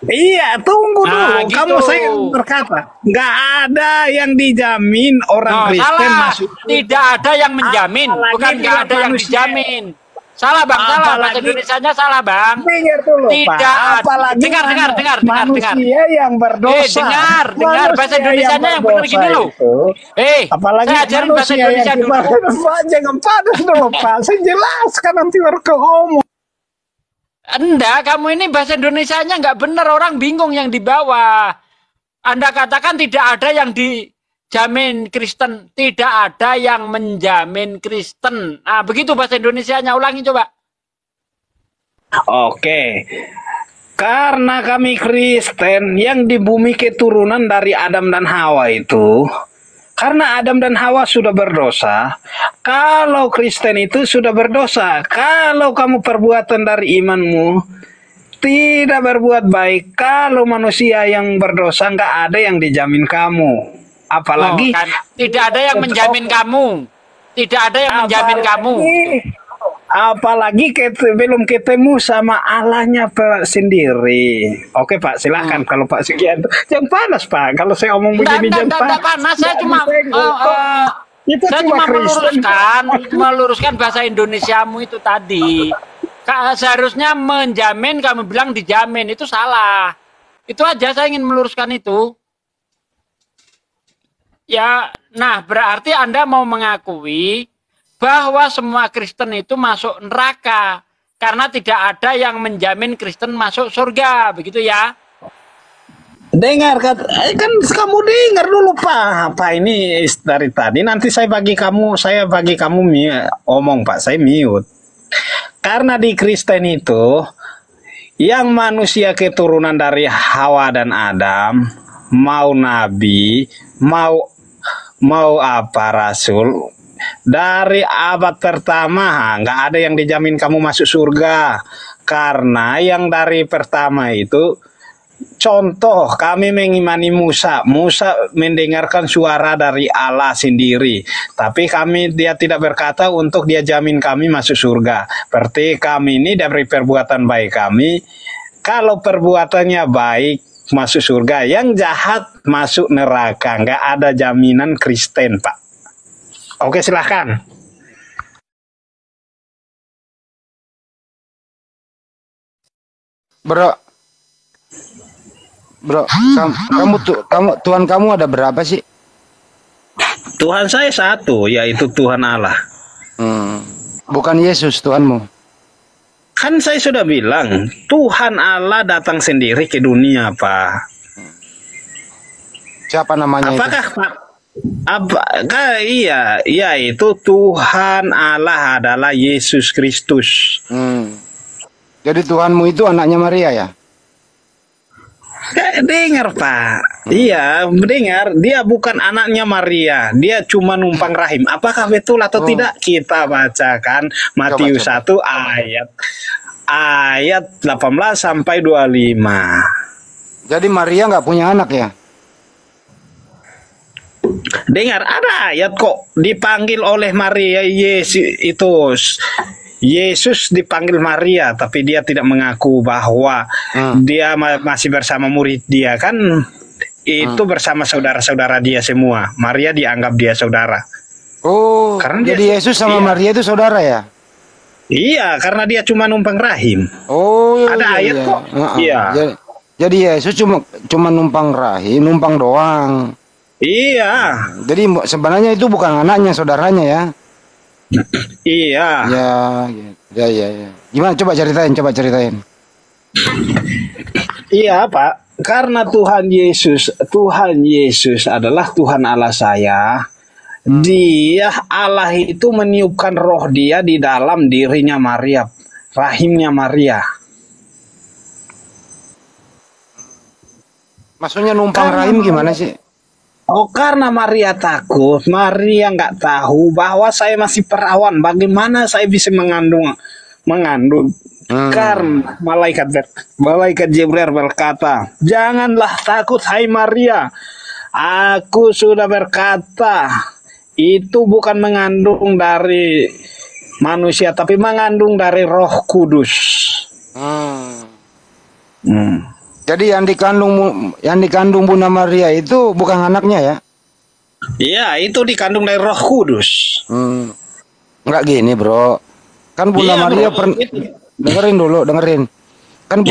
Iya, tunggu dulu. Gitu. Kamu saya berkata, nggak ada yang dijamin orang Kristen masuk surga. Tidak ada yang menjamin, bukan nggak ada yang dijamin. Salah Bang, salah. Bahasa Indonesianya salah Bang. Dulu, tidak ada. Dengar. Manusia yang berdosa. Dengar. Bahasa Indonesianya yang benar gini loh. Apalagi saya ajarin bahasa Indonesia dulu. Pak, jangan panas dulu Pak. Saya jelaskan nanti baru ke omong. Enggak, kamu ini bahasa Indonesianya nggak benar. Orang bingung yang di bawah. Anda katakan tidak ada yang dijamin Kristen. Tidak ada yang menjamin Kristen. Nah, begitu bahasa Indonesianya. Ulangi coba. Oke. Karena kami Kristen yang di bumi keturunan dari Adam dan Hawa itu. Karena Adam dan Hawa sudah berdosa. Kalau Kristen itu sudah berdosa. Kalau kamu perbuatan dari imanmu tidak berbuat baik. Kalau manusia yang berdosa nggak ada yang dijamin kamu. Apalagi tidak ada yang menjamin kamu. Tidak ada yang menjamin kamu. Apalagi belum ketemu sama Allahnya Pak sendiri. Oke Pak, silakan kalau Pak Sugianto. Jangan panas Pak. Kalau saya omong begini jangan panas. Panas. Saya cuma Itu Saya cuma cuma Kristen. meluruskan bahasa Indonesiamu itu tadi. Seharusnya menjamin, kamu bilang dijamin, itu salah. Itu aja saya ingin meluruskan itu. Ya, nah berarti Anda mau mengakui bahwa semua Kristen itu masuk neraka karena tidak ada yang menjamin Kristen masuk surga, begitu ya? Dengar kan kamu dengar dulu Pak. Pak ini dari tadi nanti saya bagi kamu omong Pak, saya mute. Karena di Kristen itu yang manusia keturunan dari Hawa dan Adam, mau nabi, mau apa rasul, dari abad pertama nggak ada yang dijamin kamu masuk surga. Karena yang dari pertama itu, contoh kami mengimani Musa mendengarkan suara dari Allah sendiri, tapi dia tidak berkata untuk dia jamin kami masuk surga. Berarti kami ini dari perbuatan baik kami, kalau perbuatannya baik masuk surga, yang jahat masuk neraka. Nggak ada jaminan Kristen Pak. Oke, silahkan. Bro, Tuhan kamu ada berapa sih? Tuhan saya satu, yaitu Tuhan Allah. Bukan Yesus Tuhanmu. Kan saya sudah bilang, Tuhan Allah datang sendiri ke dunia, Pak. Siapa namanya Apakah itu? Pak? Apakah iya itu Tuhan Allah adalah Yesus Kristus. Jadi Tuhanmu itu anaknya Maria ya? Dengar Pak, iya dengar, dia bukan anaknya Maria, dia cuma numpang rahim. Apakah betul atau tidak? Kita bacakan Matius 1 ayat 18 sampai 25. Jadi Maria nggak punya anak ya? Dengar, ada ayat kok dipanggil oleh Maria Yesus dipanggil Maria, tapi dia tidak mengaku bahwa dia masih bersama murid dia kan, itu bersama saudara-saudara dia semua. Maria dianggap dia saudara. Oh, karena jadi Yesus sama Maria itu saudara ya? Iya, karena dia cuma numpang rahim. Oh, ada ayat kok. Iya. Jadi Yesus cuma numpang rahim, numpang doang. Iya. Jadi sebenarnya itu bukan anaknya, saudaranya ya? Iya. Ya. Gimana? Coba ceritain. Iya Pak, karena Tuhan Yesus adalah Tuhan Allah saya. Dia Allah itu meniupkan roh dia di dalam dirinya Maria, rahimnya Maria. Maksudnya numpang rahim gimana sih? Oh, karena Maria takut, Maria nggak tahu bahwa saya masih perawan. Bagaimana saya bisa mengandung? Karena malaikat Jibril berkata, janganlah takut hai Maria. Aku sudah berkata, itu bukan mengandung dari manusia, tapi mengandung dari Roh Kudus. Jadi yang dikandung Bunda Maria itu bukan anaknya ya? Iya, itu dikandung dari Roh Kudus. Enggak gini, Bro. Kan Bunda Maria dengerin. Kan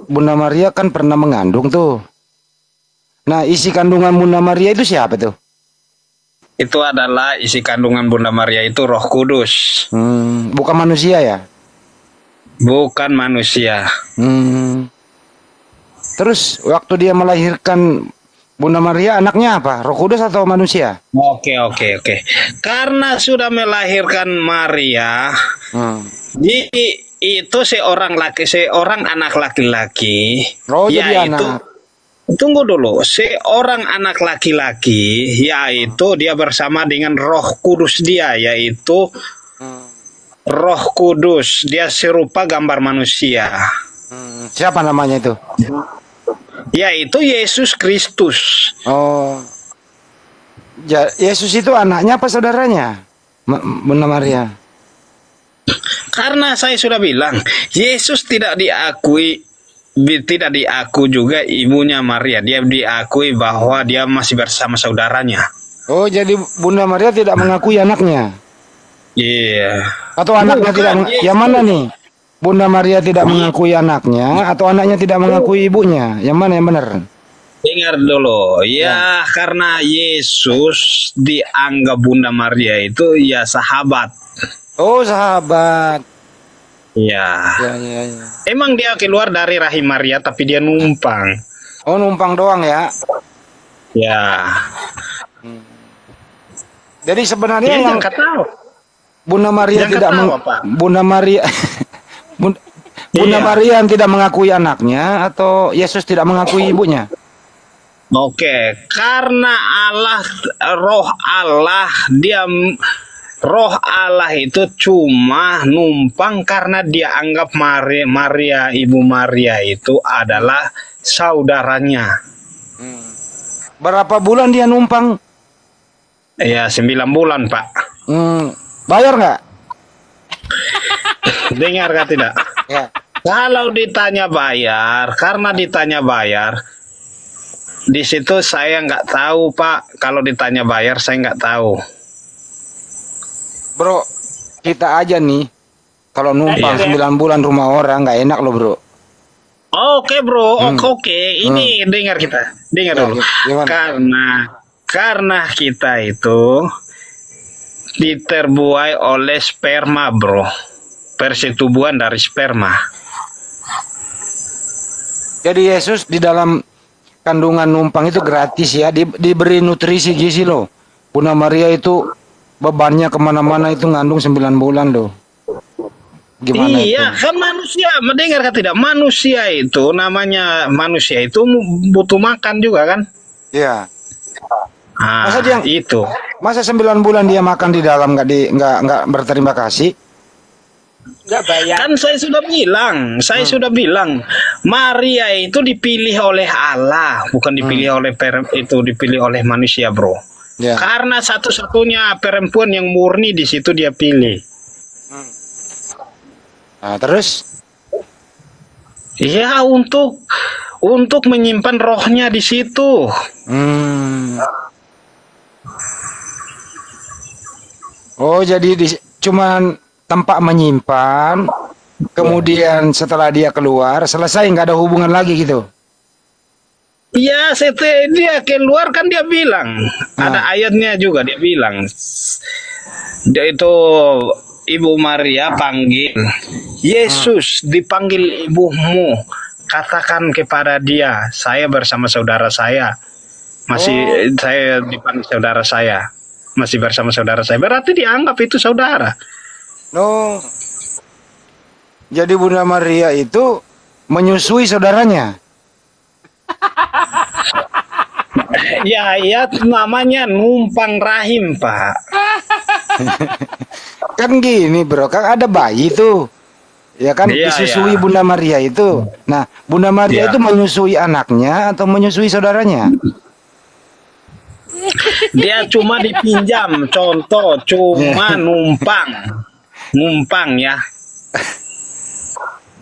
Bunda Maria kan pernah mengandung tuh. Nah, isi kandungan Bunda Maria itu siapa tuh? Itu adalah isi kandungan Bunda Maria itu Roh Kudus. Bukan manusia ya? Bukan manusia. Terus waktu dia melahirkan Bunda Maria, anaknya apa? Roh Kudus atau manusia? Oke. Karena sudah melahirkan Maria, itu seorang anak laki-laki. Oh, jadi anak. Tunggu dulu, seorang anak laki-laki, yaitu dia bersama dengan Roh Kudus dia, yaitu Roh Kudus. Dia serupa gambar manusia. Siapa namanya itu? Yaitu Yesus Kristus. Oh, Yesus itu anaknya apa saudaranya? Bunda Maria. Karena saya sudah bilang, Yesus tidak diakui juga ibunya Maria. Dia diakui bahwa dia masih bersama saudaranya. Oh, jadi Bunda Maria tidak mengakui anaknya? Iya. Atau anaknya tidak yang mana nih? Bunda Maria tidak mengakui anaknya atau anaknya tidak mengakui ibunya? Yang mana yang benar? Dengar dulu. Ya, karena Yesus dianggap Bunda Maria itu ya sahabat. Oh, sahabat. Ya. Ya. Emang dia keluar dari rahim Maria tapi dia numpang. Oh, numpang doang ya? Ya. Jadi sebenarnya Dia yang nggak tahu. Bunda Maria Yang tidak tahu apa? Bunda Maria Bunda Maria yang tidak mengakui anaknya atau Yesus tidak mengakui ibunya? Oke, karena roh Allah itu cuma numpang karena dia anggap Maria Ibu Maria itu adalah saudaranya. Berapa bulan dia numpang? Ya 9 bulan, Pak. Bayar nggak? Dengar nggak tidak? Ya. Kalau ditanya bayar, karena ditanya bayar, di situ saya nggak tahu, Pak. Kalau ditanya bayar, saya nggak tahu. Bro, kita aja nih, kalau numpang 9 bulan rumah orang nggak enak loh, bro. Oke, bro. Oke. Ini dengar dulu. Karena kita itu diterbuai oleh sperma, bro. Persetubuhan dari sperma. Jadi Yesus di dalam kandungan numpang itu gratis ya, diberi nutrisi gizi loh. Bunda Maria itu bebannya kemana-mana itu ngandung 9 bulan loh. Gimana iya, itu? kan manusia, mendengar kan tidak? Manusia itu namanya manusia itu butuh makan juga kan? Iya. Masa dia itu? Masa 9 bulan dia makan di dalam nggak berterima kasih? Nggak bayar. Kan saya sudah bilang, Maria itu dipilih oleh Allah, bukan dipilih dipilih oleh manusia, bro. Ya. Karena satu-satunya perempuan yang murni di situ dia pilih. Nah, terus? Ya untuk menyimpan rohnya di situ. Oh, jadi cuman tempat menyimpan, kemudian setelah dia keluar selesai nggak ada hubungan lagi gitu. Ya, setelah dia keluar kan dia bilang, ada ayatnya juga dia bilang, dia itu Ibu Maria panggil Yesus, dipanggil ibumu, katakan kepada dia, saya bersama saudara saya, saya dipanggil saudara saya, masih bersama saudara saya, berarti dianggap itu saudara. No. Jadi Bunda Maria itu menyusui saudaranya. Ya namanya numpang rahim, Pak. Kan gini, bro, kan ada bayi tuh. Ya kan disusui Bunda Maria itu. Nah, Bunda Maria itu menyusui anaknya atau menyusui saudaranya? Dia cuma dipinjam, contoh cuma numpang ya.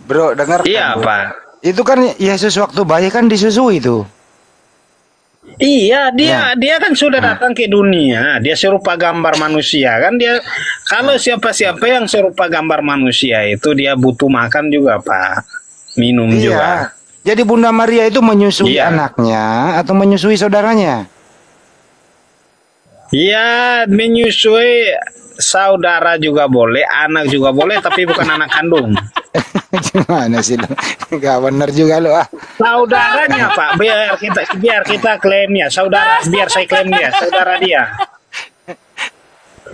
Bro, dengar. Iya, Pak. Itu kan Yesus waktu bayi kan disusui tuh. Iya, dia kan sudah datang ke dunia. Dia serupa gambar manusia kan dia. Kalau siapa-siapa yang serupa gambar manusia itu dia butuh makan juga, Pak. Minum juga. Jadi Bunda Maria itu menyusui anaknya atau menyusui saudaranya? Iya, menyusui saudara juga boleh, anak juga boleh, tapi bukan anak kandung. Gimana sih? Gak benar juga lo ah. Saudaranya, Pak, biar kita klaimnya, saudara, biar saya klaim dia, saudara dia.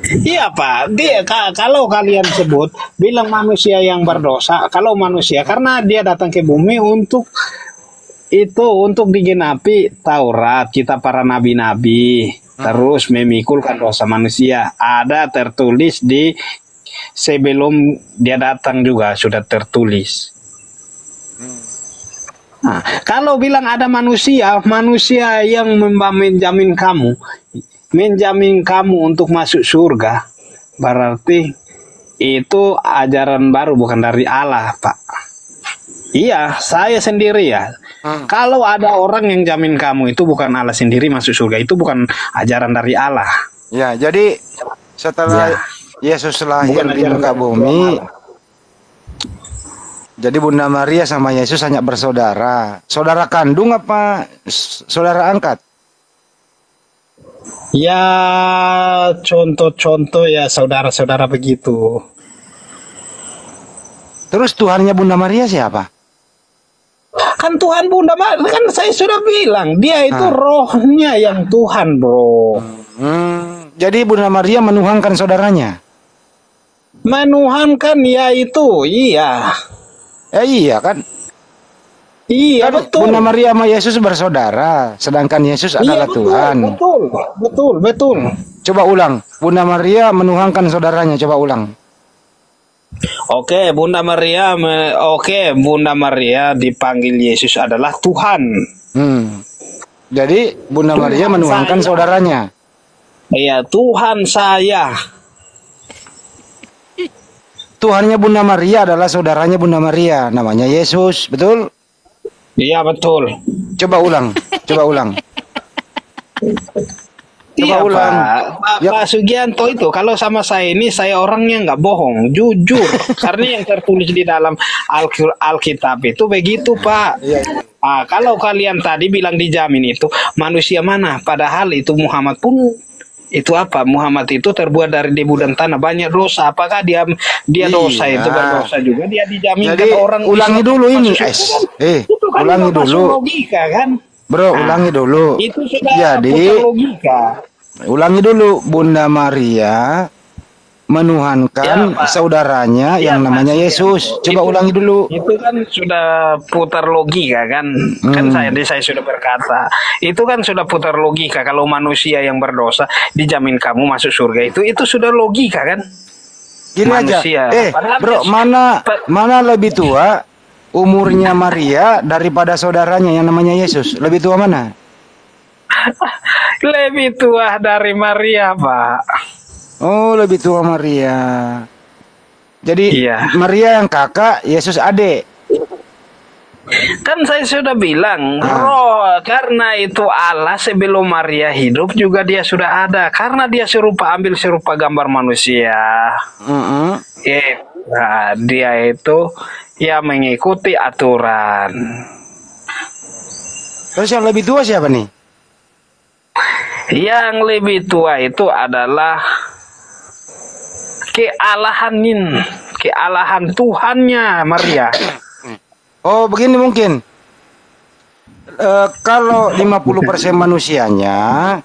Iya, Pak, dia kalau kalian sebut bilang manusia yang berdosa, kalau manusia karena dia datang ke bumi untuk digenapi Taurat, kita para nabi-nabi, terus memikulkan dosa manusia. Ada tertulis di sebelum dia datang juga sudah tertulis. Nah, kalau bilang ada manusia yang menjamin kamu untuk masuk surga, berarti itu ajaran baru bukan dari Allah, Pak. Iya, saya sendiri ya. Kalau ada orang yang jamin kamu itu bukan Allah sendiri masuk surga, itu bukan ajaran dari Allah. Ya, jadi setelah Yesus lahir di muka bumi, jadi Bunda Maria sama Yesus hanya bersaudara. Saudara kandung apa saudara angkat? Ya, contoh-contoh ya saudara-saudara begitu. Terus Tuhannya Bunda Maria siapa? Kan Tuhan Bunda Maria, kan saya sudah bilang, dia itu rohnya yang Tuhan, bro. Jadi Bunda Maria menuhankan saudaranya? Menuhankan ya itu, iya. Iya kan? Iya, kan betul. Bunda Maria sama Yesus bersaudara, sedangkan Yesus adalah Tuhan. Betul. Coba ulang, Bunda Maria menuhankan saudaranya, coba ulang. Oke, Bunda Maria dipanggil Yesus adalah Tuhan. Jadi Bunda Maria menuhankan saudaranya. Iya, Tuhan saya. Tuhannya Bunda Maria adalah saudaranya Bunda Maria, namanya Yesus, betul? Iya, betul. Coba ulang. Iya, Pak Sugianto itu kalau sama saya ini, saya orangnya nggak bohong, jujur. Karena yang tertulis di dalam Alkitab itu begitu, Pak. Kalau kalian tadi bilang dijamin itu manusia mana, padahal itu Muhammad pun itu apa? Muhammad itu terbuat dari debu dan tanah, banyak dosa. Apakah dia dosa itu berdosa juga? Dia dijaminkan. Jadi, orang ulangi dulu ini, kan ulangi dulu. Logika kan? Bro, ulangi dulu. Itu sudah jadi logika. Ulangi dulu, Bunda Maria menuhankan saudaranya yang namanya Yesus. Coba ulangi dulu. Itu kan sudah putar logika kan? Kan saya sudah berkata, itu kan sudah putar logika. Kalau manusia yang berdosa dijamin kamu masuk surga, itu sudah logika kan? Gini manusia. Aja. Bro, mana lebih tua umurnya Maria daripada saudaranya yang namanya Yesus? Lebih tua mana? Lebih tua dari Maria, Pak. Oh, lebih tua Maria. Jadi Maria yang kakak, Yesus adik. Kan saya sudah bilang, roh, karena itu Allah sebelum Maria hidup juga dia sudah ada. Karena dia ambil serupa gambar manusia. Dia itu ya mengikuti aturan. Terus yang lebih tua siapa nih? Yang lebih tua itu adalah kealahan Tuhannya Maria. Oh, begini mungkin. Kalau 50% manusianya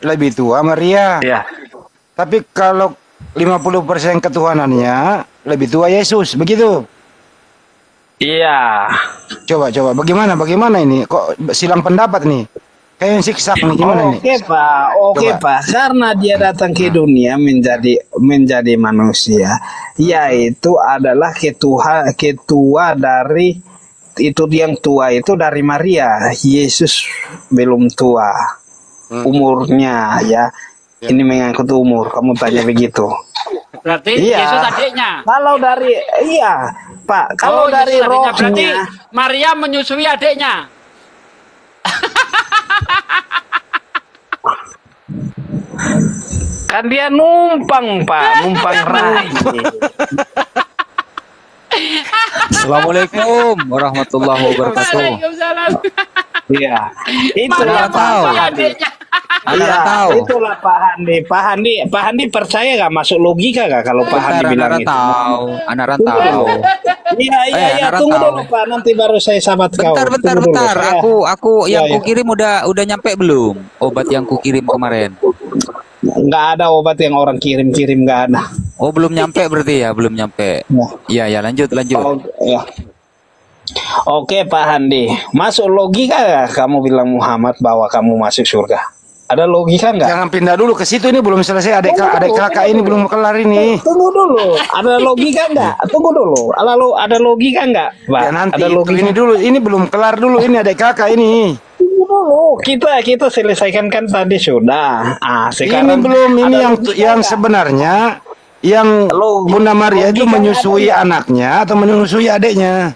lebih tua Maria. Tapi kalau 50% ketuhanannya lebih tua Yesus, begitu? Iya. Coba bagaimana ini? Kok silang pendapat nih? Kayak yang siksak nih, gimana nih? Oke Pak. Karena dia datang ke dunia menjadi manusia, yaitu adalah ketua dari itu, yang tua itu dari Maria. Yesus belum tua umurnya ya. Ini mengangkut umur. Kamu tanya begitu. Berarti Yesus adiknya. Kalau dari Pak, kalau dari rohnya, berarti Maria menyusui adiknya. Kan dia numpang, Pak, numpang rai. Assalamualaikum warahmatullahi wabarakatuh. Waalaikumsalam. Iya, itulah tahu. Itulah Pak Handi percaya nggak masuk logika nggak kalau Pak Handi bilang itu? Anak rantau. Iya, tunggu dulu Pak, nanti baru saya sahabat kau. Bentar. Aku yang kukirim udah nyampe belum? Obat yang kukirim kemarin. Nggak ada obat yang orang kirim-kirim, nggak ada. Oh, belum nyampe berarti ya, belum nyampe. Ya, lanjut. Oke Pak Handi, masuk logika nggak kamu bilang Muhammad bahwa kamu masuk surga? Ada logika nggak? Jangan pindah dulu ke situ, ini belum selesai. Adik kakak ini belum kelar ini. Tunggu dulu, ada logika nggak? Tunggu dulu, ada logika nggak, Pak? Ya, nanti ada logika. Ini dulu, ini belum kelar dulu, ini adik kakak ini. Tunggu dulu, kita selesaikan kan tadi sudah. Sekarang ini belum, ini yang sebenarnya yang Bunda Maria itu menyusui anaknya atau menyusui adiknya?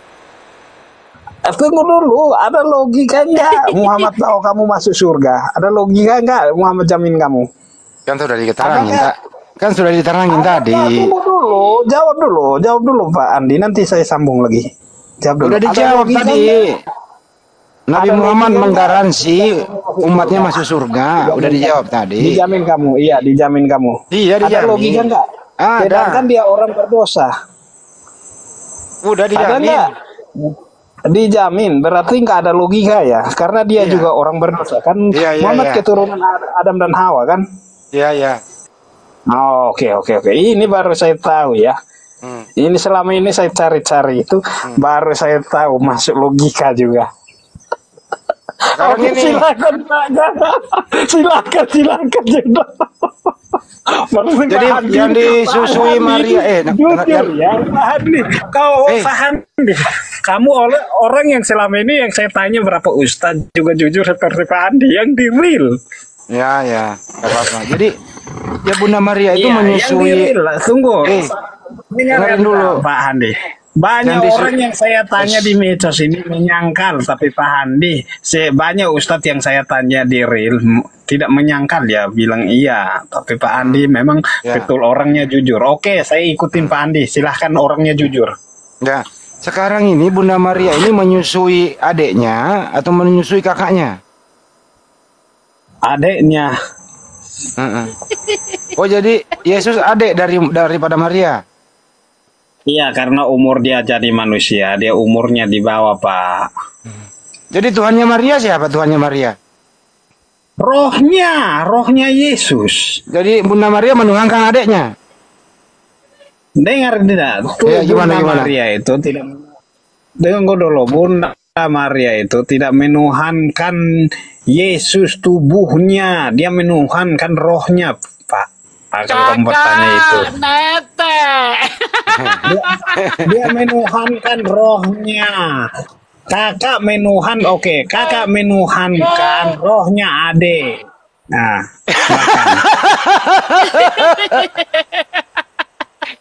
tunggu dulu, ada logika nggak Muhammad tahu kamu masuk surga? Ada logika nggak Muhammad jamin kamu? Kan sudah diterangin, kan sudah diterangin tadi. Tunggu dulu, jawab dulu Pak Andi, nanti saya sambung lagi. Jawab dulu. Udah dijawab tadi. Nabi Muhammad menggaransi umatnya masuk surga. Udah dijawab tadi. Dijamin kamu, iya dijamin kamu. Iya dijamin. Ada logika nggak? Sedangkan dia orang berdosa. Udah dijamin. Ada nggak? Dijamin, berarti nggak ada logika ya, karena dia juga orang berdosa kan. Muhammad keturunan Adam dan Hawa kan. Iya. Oh, oke. Ini baru saya tahu ya. Ini selama ini saya cari-cari itu, baru saya tahu masuk logika juga. Sekarang ini silakan Pak. Silakan sudah. Jadi yang disusui Maria jujur ya Pak nih. Kau paham nih. Kamu orang yang selama ini yang saya tanya berapa ustaz juga jujur seperti Pak Andi yang di real. Ya, enggak apa-apa. Jadi ya Bunda Maria itu menyusui. Tunggu. Dengerin dulu Pak Andi. Banyak orang yang saya tanya di medsos ini menyangkal, tapi Pak Andi, banyak ustadz yang saya tanya di real tidak menyangkal ya, bilang iya, tapi Pak Andi memang betul orangnya jujur. Oke, saya ikutin Pak Andi, silahkan orangnya jujur. Ya, sekarang ini Bunda Maria ini menyusui adiknya atau menyusui kakaknya? Adiknya. Oh jadi Yesus adik daripada Maria? Iya, karena umur dia jadi manusia, dia umurnya di bawah Pak. Jadi Tuhannya Maria siapa Tuhannya Maria? Rohnya Yesus. Jadi Bunda Maria menuhankan adiknya. Dengar tidak? Bunda Maria itu tidak. Dengar dulu, Bunda Maria itu tidak menuhankan Yesus tubuhnya, dia menuhankan rohnya, Pak. Akan kamu bertanya itu. Dia menuhankan rohnya. Kakak menuhankan rohnya adik. Nah,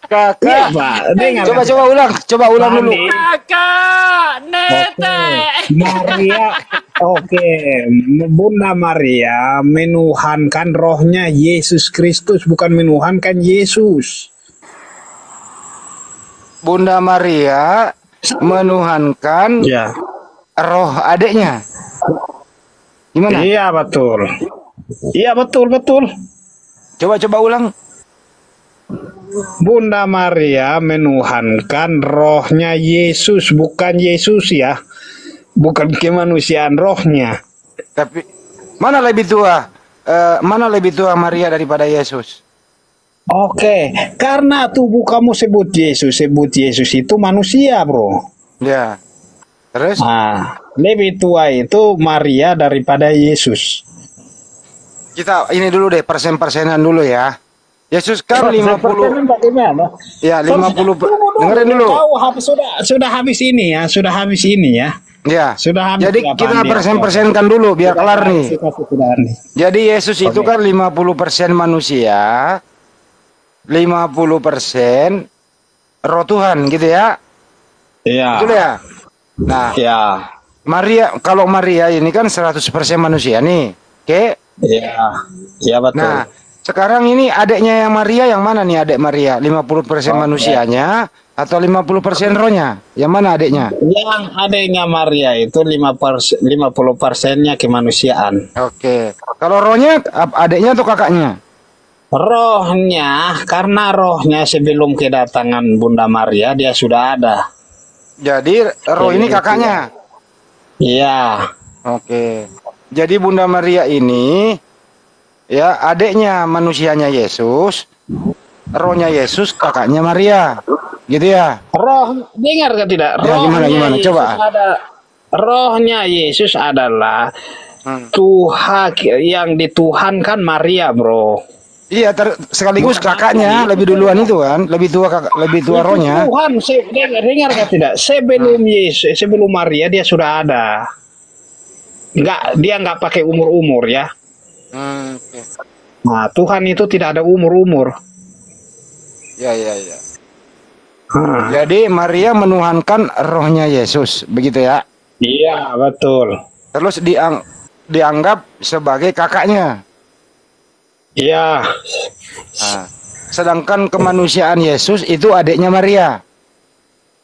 kakak. Coba ulang dulu. Kakak, netek. Maria, Bunda Maria menuhankan rohnya Yesus Kristus, bukan menuhankan Yesus. Bunda Maria menuhankan roh adiknya. Gimana? Iya betul. Coba ulang. Bunda Maria menuhankan rohnya Yesus, bukan Yesus ya. Bukan kemanusiaan rohnya. Tapi mana lebih tua Maria daripada Yesus? Oke, karena tubuh kamu sebut Yesus itu manusia, bro. Ya. Terus? Lebih tua itu Maria daripada Yesus. Kita ini dulu deh, persen-persenan dulu ya. Yesus kan 50. Bagaimana? Ya, 50. Dengerin dulu. Sudah habis ini ya. Ya. Sudah habis. Jadi kita persen-persenkan dulu biar kelar nih. Jadi Yesus itu kan 50% manusia, 50% roh Tuhan gitu ya. Iya. Betul ya? Nah, kalau Maria ini kan 100% manusia nih. Oke? Iya betul. Nah, sekarang ini adiknya yang Maria yang mana nih adik Maria? 50% manusianya atau 50% rohnya? Yang mana adiknya? Yang adiknya Maria itu 50%-nya kemanusiaan. Oke. Kalau rohnya adiknya atau kakaknya? Rohnya, karena rohnya sebelum kedatangan Bunda Maria dia sudah ada. Jadi roh ini kakaknya? Iya. Oke. Jadi Bunda Maria ini ya adiknya manusianya Yesus, rohnya Yesus, kakaknya Maria. Gitu ya? Dengar kan tidak? Gimana? Coba. Rohnya Yesus adalah Tuhan yang dituhankan Maria, bro. Iya, sekaligus kakaknya lebih duluan itu kan, lebih tua rohnya. Tuhan, dengar kan tidak? Sebelum Yesus, sebelum Maria dia sudah ada. Dia nggak pakai umur ya. Okay. Nah, Tuhan itu tidak ada umur. Ya. Jadi Maria menuhankan rohnya Yesus, begitu ya? Iya, betul. Terus dianggap sebagai kakaknya. Iya. Nah, sedangkan kemanusiaan Yesus itu adiknya Maria.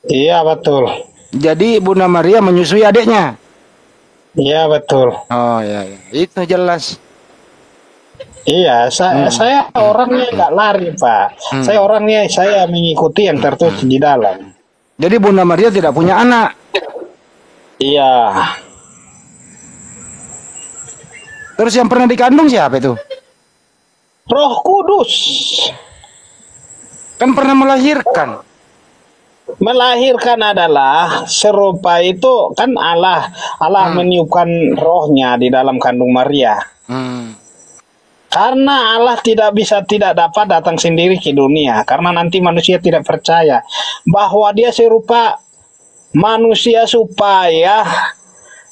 Iya, betul. Jadi Bunda Maria menyusui adiknya. Iya, betul. Oh ya, itu jelas. Iya, saya orangnya nggak lari, Pak. Saya mengikuti yang tertulis di dalam. Jadi Bunda Maria tidak punya anak. Iya. Terus yang pernah dikandung siapa itu? Roh Kudus. Kan pernah melahirkan. Melahirkan adalah serupa itu kan Allah meniupkan rohnya di dalam kandung Maria. Karena Allah tidak dapat datang sendiri ke dunia, karena nanti manusia tidak percaya bahwa dia serupa manusia supaya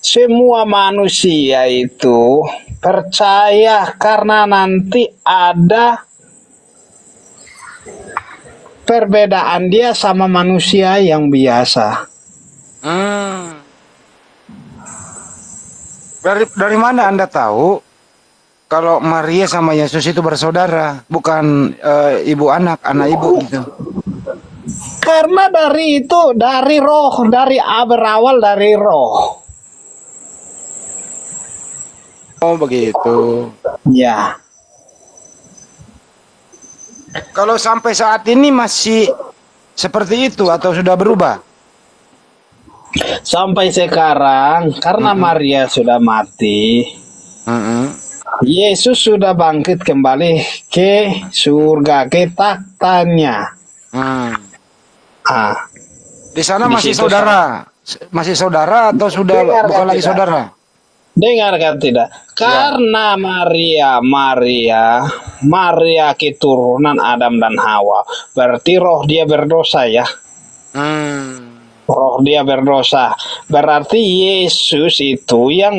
semua manusia itu percaya, karena nanti ada perbedaan dia sama manusia yang biasa. Dari mana Anda tahu kalau Maria sama Yesus itu bersaudara, bukan ibu anak ibu gitu? Karena dari roh, berawal dari roh. Oh begitu. Ya. Kalau sampai saat ini masih seperti itu atau sudah berubah? Sampai sekarang karena Maria sudah mati, Yesus sudah bangkit kembali ke surga, ke taktanya. Di sana masih saudara atau sudah bukan lagi saudara? Dengarkan tidak? Karena Maria keturunan Adam dan Hawa, berarti roh dia berdosa ya. Roh dia berdosa. Berarti Yesus itu yang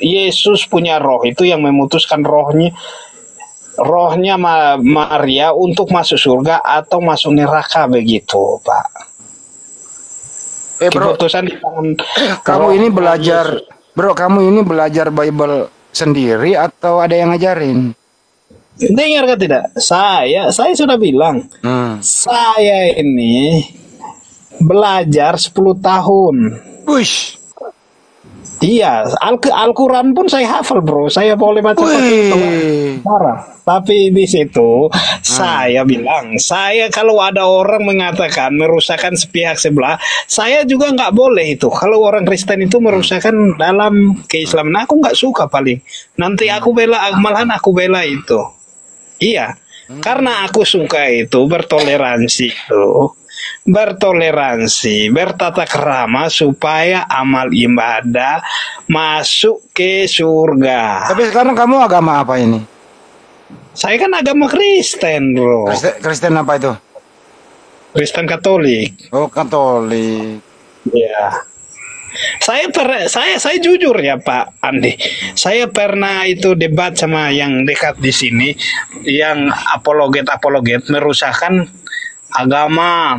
Yesus punya roh itu yang memutuskan rohnya Maria untuk masuk surga atau masuk neraka, begitu, Pak. Bro, keputusan di tangan kamu ini belajar Yesus. Bro, kamu ini belajar Bible sendiri atau ada yang ngajarin? Dengar kan tidak? Saya sudah bilang. Saya ini belajar 10 tahun. Wush. Iya, Al-Quran pun saya hafal, bro. Saya boleh baca tapi di situ saya bilang, saya kalau ada orang mengatakan merusakkan sepihak sebelah, saya juga nggak boleh itu. Kalau orang Kristen itu merusakkan dalam keislaman, aku nggak suka paling. Nanti aku malahan aku bela itu. Iya, karena aku suka itu bertoleransi itu. Bertoleransi, bertata krama supaya amal ibadah masuk ke surga. Tapi sekarang kamu agama apa ini? Saya kan agama Kristen, bro. Kristen apa itu? Kristen Katolik. Oh, Katolik. Ya. Saya jujur ya Pak Andi. Saya pernah itu debat sama yang dekat di sini, yang apologet merusakkan agama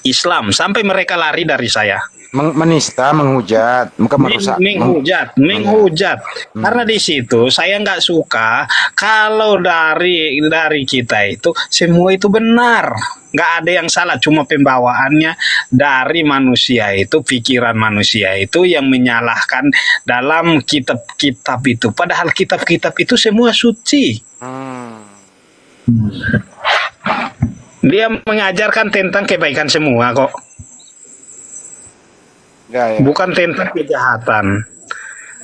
Islam sampai mereka lari dari saya. Menista, menghujat, merusak. Menghujat. Karena di situ saya nggak suka kalau dari kita itu semua itu benar, nggak ada yang salah, cuma pembawaannya dari manusia itu, pikiran manusia itu yang menyalahkan dalam kitab-kitab itu. Padahal kitab-kitab itu semua suci. Dia mengajarkan tentang kebaikan semua kok. Ya. Bukan tentang kejahatan.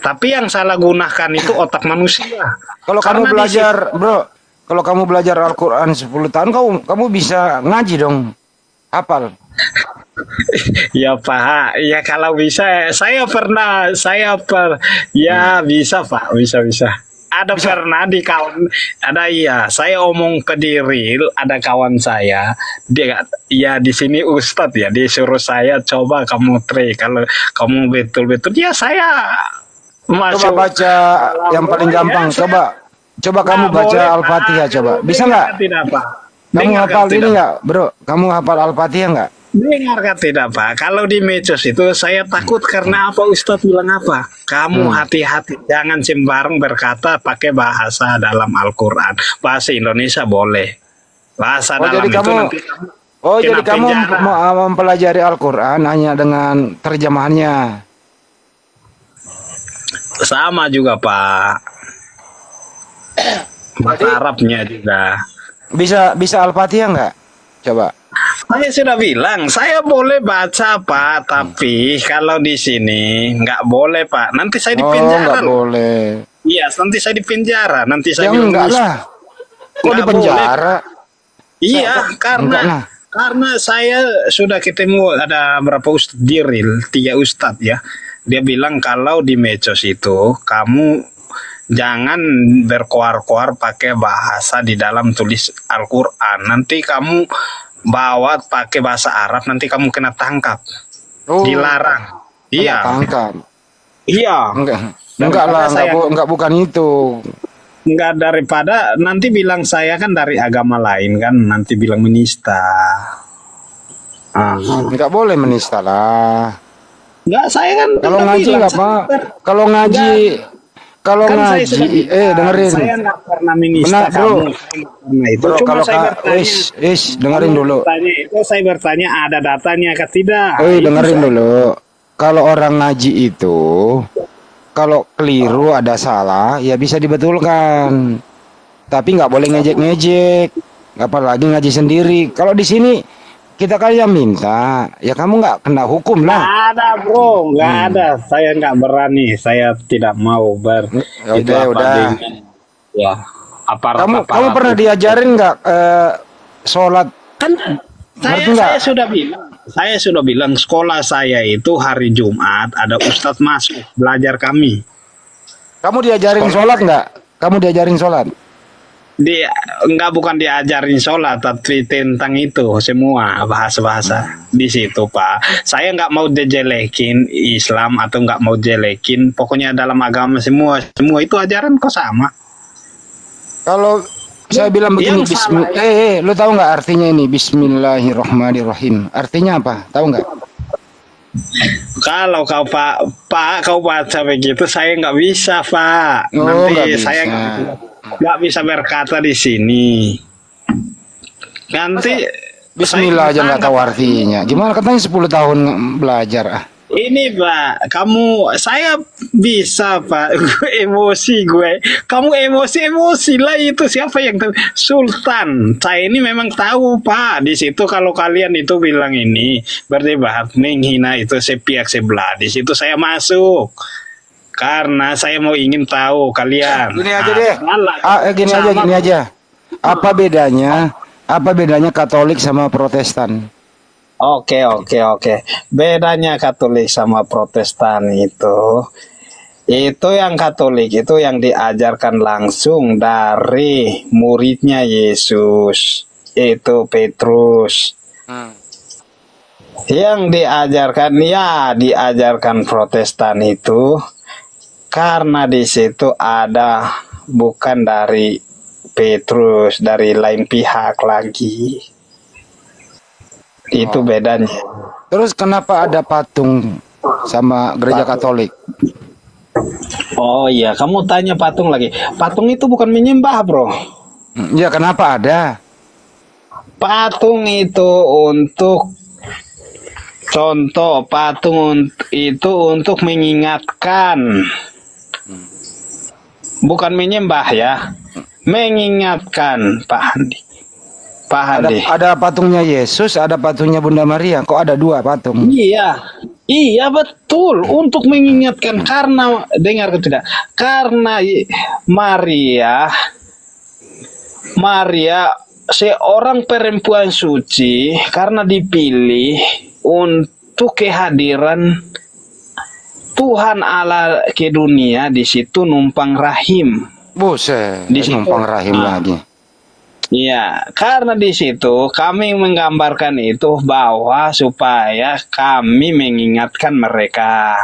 Tapi yang salah gunakan itu otak manusia. Kalau kamu belajar, bro, kalau kamu belajar Al-Quran 10 tahun, kamu bisa ngaji dong. Hafal. Ya Pak, ya kalau bisa, saya bisa Pak, bisa. Ada pernah di kawan, saya omong ke diri, ada kawan saya, dia ya di sini Ustadz ya, dia suruh saya coba kamu try, kalau kamu betul-betul, ya saya masuk. Coba baca yang paling gampang, coba kamu baca Al-Fatihah, coba, bisa nggak? Tidak Pak. Kamu hafal ini nggak, bro? Kamu hafal Al-Fatihah nggak? Dengar tidak Pak? Kalau di medsos itu saya takut karena apa? Ustadz bilang apa? Kamu hati-hati, jangan sembarang berkata pakai bahasa dalam Al-Quran. Bahasa Indonesia boleh. Bahasa dalam jadi itu kamu, nanti jadi kamu penjara. mempelajari Al-Quran hanya dengan terjemahannya. Sama juga Pak. Bahasa Arabnya juga. Bisa Al-Fatihah nggak? Coba. Saya sudah bilang, saya boleh baca Pak, tapi kalau di sini nggak boleh Pak. Nanti saya di penjara. Nggak boleh. Iya, nanti saya di penjara. Nanti saya Ya enggak lah. Kok di penjara? Iya, karena saya sudah ketemu ada berapa ustadz diril, 3 ustadz ya. Dia bilang kalau di medsos itu kamu jangan berkoar-koar pakai bahasa di dalam tulis Al-Quran. Nanti kamu bawa pakai bahasa Arab, nanti kamu kena tangkap. Dilarang. Iya. Tangkap. Iya. Enggak lah, enggak bukan itu. Enggak, daripada nanti bilang saya kan dari agama lain kan, nanti bilang menista. Enggak boleh menista lah. Enggak, saya kan kalau ngaji enggak Pak. Kalau ngaji, dengerin. Saya nggak pernah menista kamu. Itu bro, cuma kalau saya bertanya. Dengerin dulu. Saya bertanya ada datanya atau tidak. Dengerin dulu. Kalau orang ngaji itu, kalau keliru ada salah, ya bisa dibetulkan. Tapi nggak boleh ngejek-ngejek. Apalagi ngaji sendiri. Kalau di sini kita kan yang minta, ya kamu nggak kena hukum lah. Nggak ada bro, nggak ada. Saya nggak berani, saya tidak mau udah. Ya, kamu pernah diajarin nggak sholat? Kan saya sudah bilang sekolah saya itu hari Jumat ada ustadz masuk belajar kami. Kamu diajarin sholat nggak? Kamu diajarin sholat? Bukan diajarin sholat, tapi tentang itu semua bahasa-bahasa di situ Pak. Saya nggak mau dijelekin Islam atau nggak mau jelekin, pokoknya dalam agama semua itu ajaran kok sama. Kalau saya bilang begini, lu tahu nggak artinya ini Bismillahirrahmanirrahim? Artinya apa? Tahu nggak? Kalau kau kau baca begitu, saya nggak bisa Pak. Nanti saya nggak bisa berkata di sini. Nanti Bismillah aja nggak tahu artinya. Gimana katanya 10 tahun belajar? Ini Pak, saya bisa Pak. Emosi gue. Kamu emosi lah itu siapa yang Sultan. Saya ini memang tahu Pak. Di situ kalau kalian itu bilang ini berdebat menghina itu sepihak sebelah. Di situ saya masuk. Karena saya mau ingin tahu kalian. Gini aja deh. Gini aja. Apa bedanya Katolik sama Protestan? Oke. Bedanya Katolik sama Protestan itu yang Katolik itu yang diajarkan langsung dari muridnya Yesus, itu Petrus. Yang diajarkan Protestan itu karena di situ ada bukan dari Petrus, dari lain pihak lagi. Itu bedanya. Terus kenapa ada patung sama gereja Katolik? Oh iya, kamu tanya patung lagi. Patung itu bukan menyembah, bro. Ya, kenapa ada? Patung itu untuk contoh, patung itu untuk mengingatkan. Bukan menyembah ya. Mengingatkan, Pak Handi. Ada patungnya Yesus, ada patungnya Bunda Maria. Kok ada 2 patung? Iya betul. Untuk mengingatkan, karena dengar tidak? Karena Maria seorang perempuan suci, karena dipilih untuk kehadiran Tuhan Allah ke dunia, di situ numpang rahim. Buset, di numpang rahim lagi. Iya, karena di situ kami menggambarkan itu bahwa supaya kami mengingatkan mereka.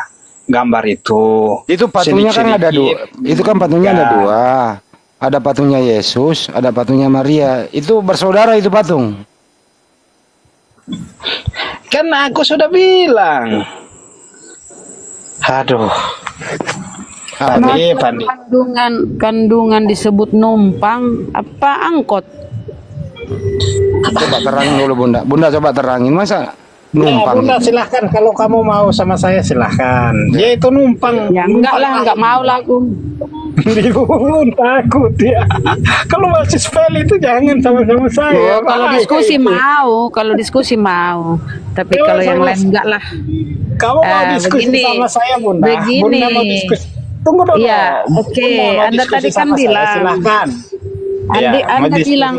Gambar itu. Itu patungnya kan ada 2. Itu kan patungnya ada 2. Ada patungnya Yesus, ada patungnya Maria. Itu bersaudara itu patung. Kan aku sudah bilang. Aduh. Pandi. Kandungan disebut numpang apa angkot? Coba terangin dulu Bunda. Bunda coba terangin masa numpang. Ya, Bunda silahkan kalau kamu mau sama saya silahkan. Dia itu numpang. Ya enggak lah, enggak mau lah aku. Takut ya. Kalau masih spell itu jangan sama saya. Kalau diskusi mau, Tapi ya, kalau yang lain enggak lah. Kamu mau diskusi sama saya Bunda? Bunda mau diskusi. Tunggu dulu. Iya, oke. Anda tadi kan bilang. Silahkan. Anda bilang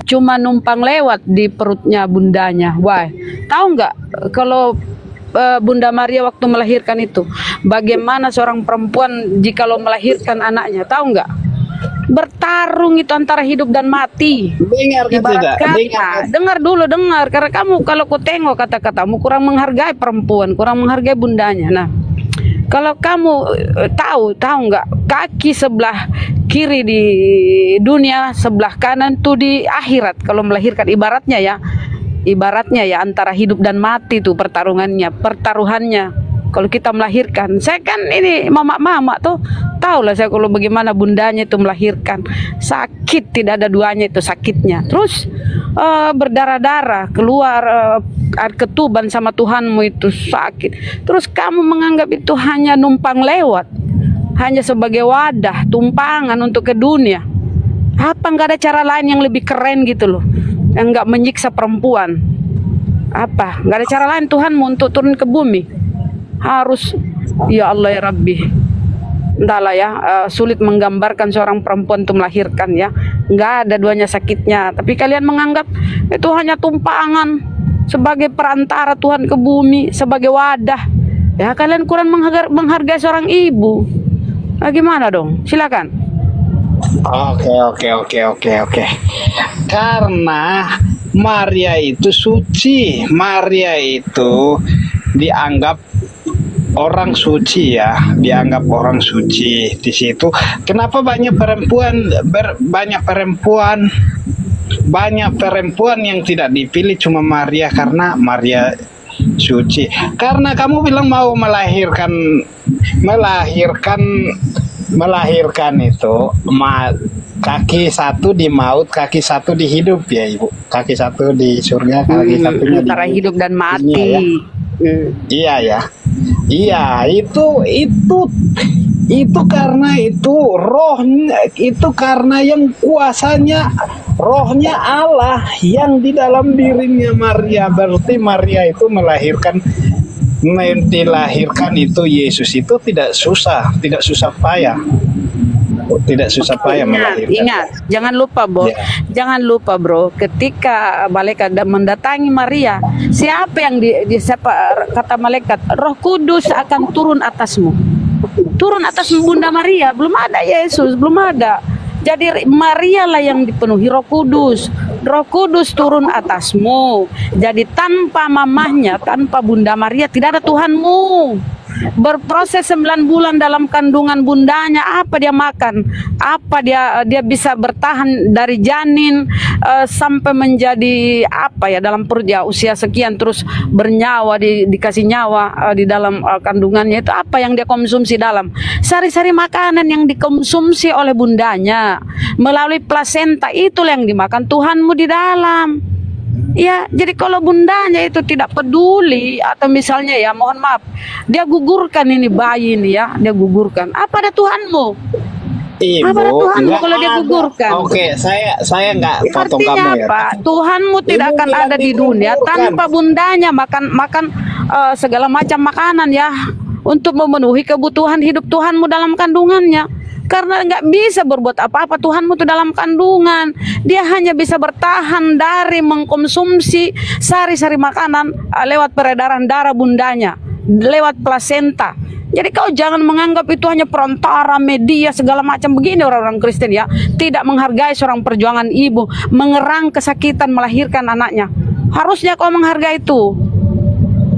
cuma numpang lewat di perutnya bundanya. Wah, tahu nggak kalau Bunda Maria waktu melahirkan itu, bagaimana seorang perempuan jikalau melahirkan anaknya, tahu nggak? Bertarung itu antara hidup dan mati. Dengar dengar karena kamu kalau ku tengok kata-katamu kurang menghargai perempuan, kurang menghargai bundanya. Nah, kalau kamu tahu nggak, kaki sebelah kiri di dunia, sebelah kanan tuh di akhirat. Kalau melahirkan ibaratnya ya antara hidup dan mati tuh pertaruhannya. Kalau kita melahirkan, saya kan ini mama tuh tahu lah saya kalau bagaimana bundanya itu melahirkan, sakit, tidak ada duanya itu sakitnya. Terus berdarah-darah keluar air ketuban sama Tuhanmu itu sakit. Terus kamu menganggap itu hanya numpang lewat, hanya sebagai wadah tumpangan untuk ke dunia. Apa nggak ada cara lain yang lebih keren gitu loh, yang nggak menyiksa perempuan? Apa nggak ada cara lain Tuhanmu untuk turun ke bumi? Harus, ya Allah ya Rabbi, entahlah ya, sulit menggambarkan seorang perempuan itu melahirkan ya, nggak ada duanya sakitnya. Tapi kalian menganggap itu hanya tumpangan sebagai perantara Tuhan ke bumi, sebagai wadah. Ya kalian kurang menghargai seorang ibu. Nah, gimana dong? Silakan. Oke. Karena Maria itu suci, Maria itu dianggap orang suci ya, dianggap orang suci di situ. Kenapa banyak perempuan yang tidak dipilih cuma Maria? Karena Maria suci. Karena kamu bilang mau melahirkan itu kaki satu di maut, kaki satu di hidup ya Ibu. Kaki satu di surga, kaki satunya antara di hidup dan mati ya. Iya ya. Iya, itu karena itu rohnya, itu karena yang kuasanya rohnya Allah yang di dalam dirinya Maria. Berarti Maria itu dilahirkan itu Yesus itu tidak susah payah. Tidak susah payah melahirkan. Ingat, jangan lupa bro, ketika malaikat mendatangi Maria, siapa yang siapa kata malaikat, Roh Kudus akan turun atasmu. Turun atas Bunda Maria, belum ada Yesus, belum ada. Jadi Maria lah yang dipenuhi Roh Kudus. Roh Kudus turun atasmu. Jadi tanpa mamahnya, tanpa Bunda Maria tidak ada Tuhanmu. Berproses 9 bulan dalam kandungan bundanya, apa dia makan, apa dia bisa bertahan dari janin sampai menjadi apa ya dalam perut ya usia sekian, terus bernyawa, dikasih nyawa di dalam kandungannya itu, apa yang dia konsumsi dalam sari-sari makanan yang dikonsumsi oleh bundanya melalui plasenta, itulah yang dimakan Tuhanmu di dalam. Ya, jadi kalau bundanya itu tidak peduli atau misalnya ya mohon maaf, dia gugurkan ini bayi ini ya, dia gugurkan. Apa ada Tuhanmu? Ibu, apa ada Tuhanmu kalau dia gugurkan? Oke, saya nggak potong kamu ya. Apa? Tuhanmu tidak akan ada di dunia tanpa bundanya makan segala macam makanan ya untuk memenuhi kebutuhan hidup Tuhanmu dalam kandungannya. Karena nggak bisa berbuat apa-apa Tuhanmu itu dalam kandungan. Dia hanya bisa bertahan dari mengkonsumsi sari-sari makanan lewat peredaran darah bundanya, lewat plasenta. Jadi kau jangan menganggap itu hanya perantara, media, segala macam. Begini orang-orang Kristen ya, tidak menghargai seorang perjuangan ibu, mengerang kesakitan melahirkan anaknya. Harusnya kau menghargai itu.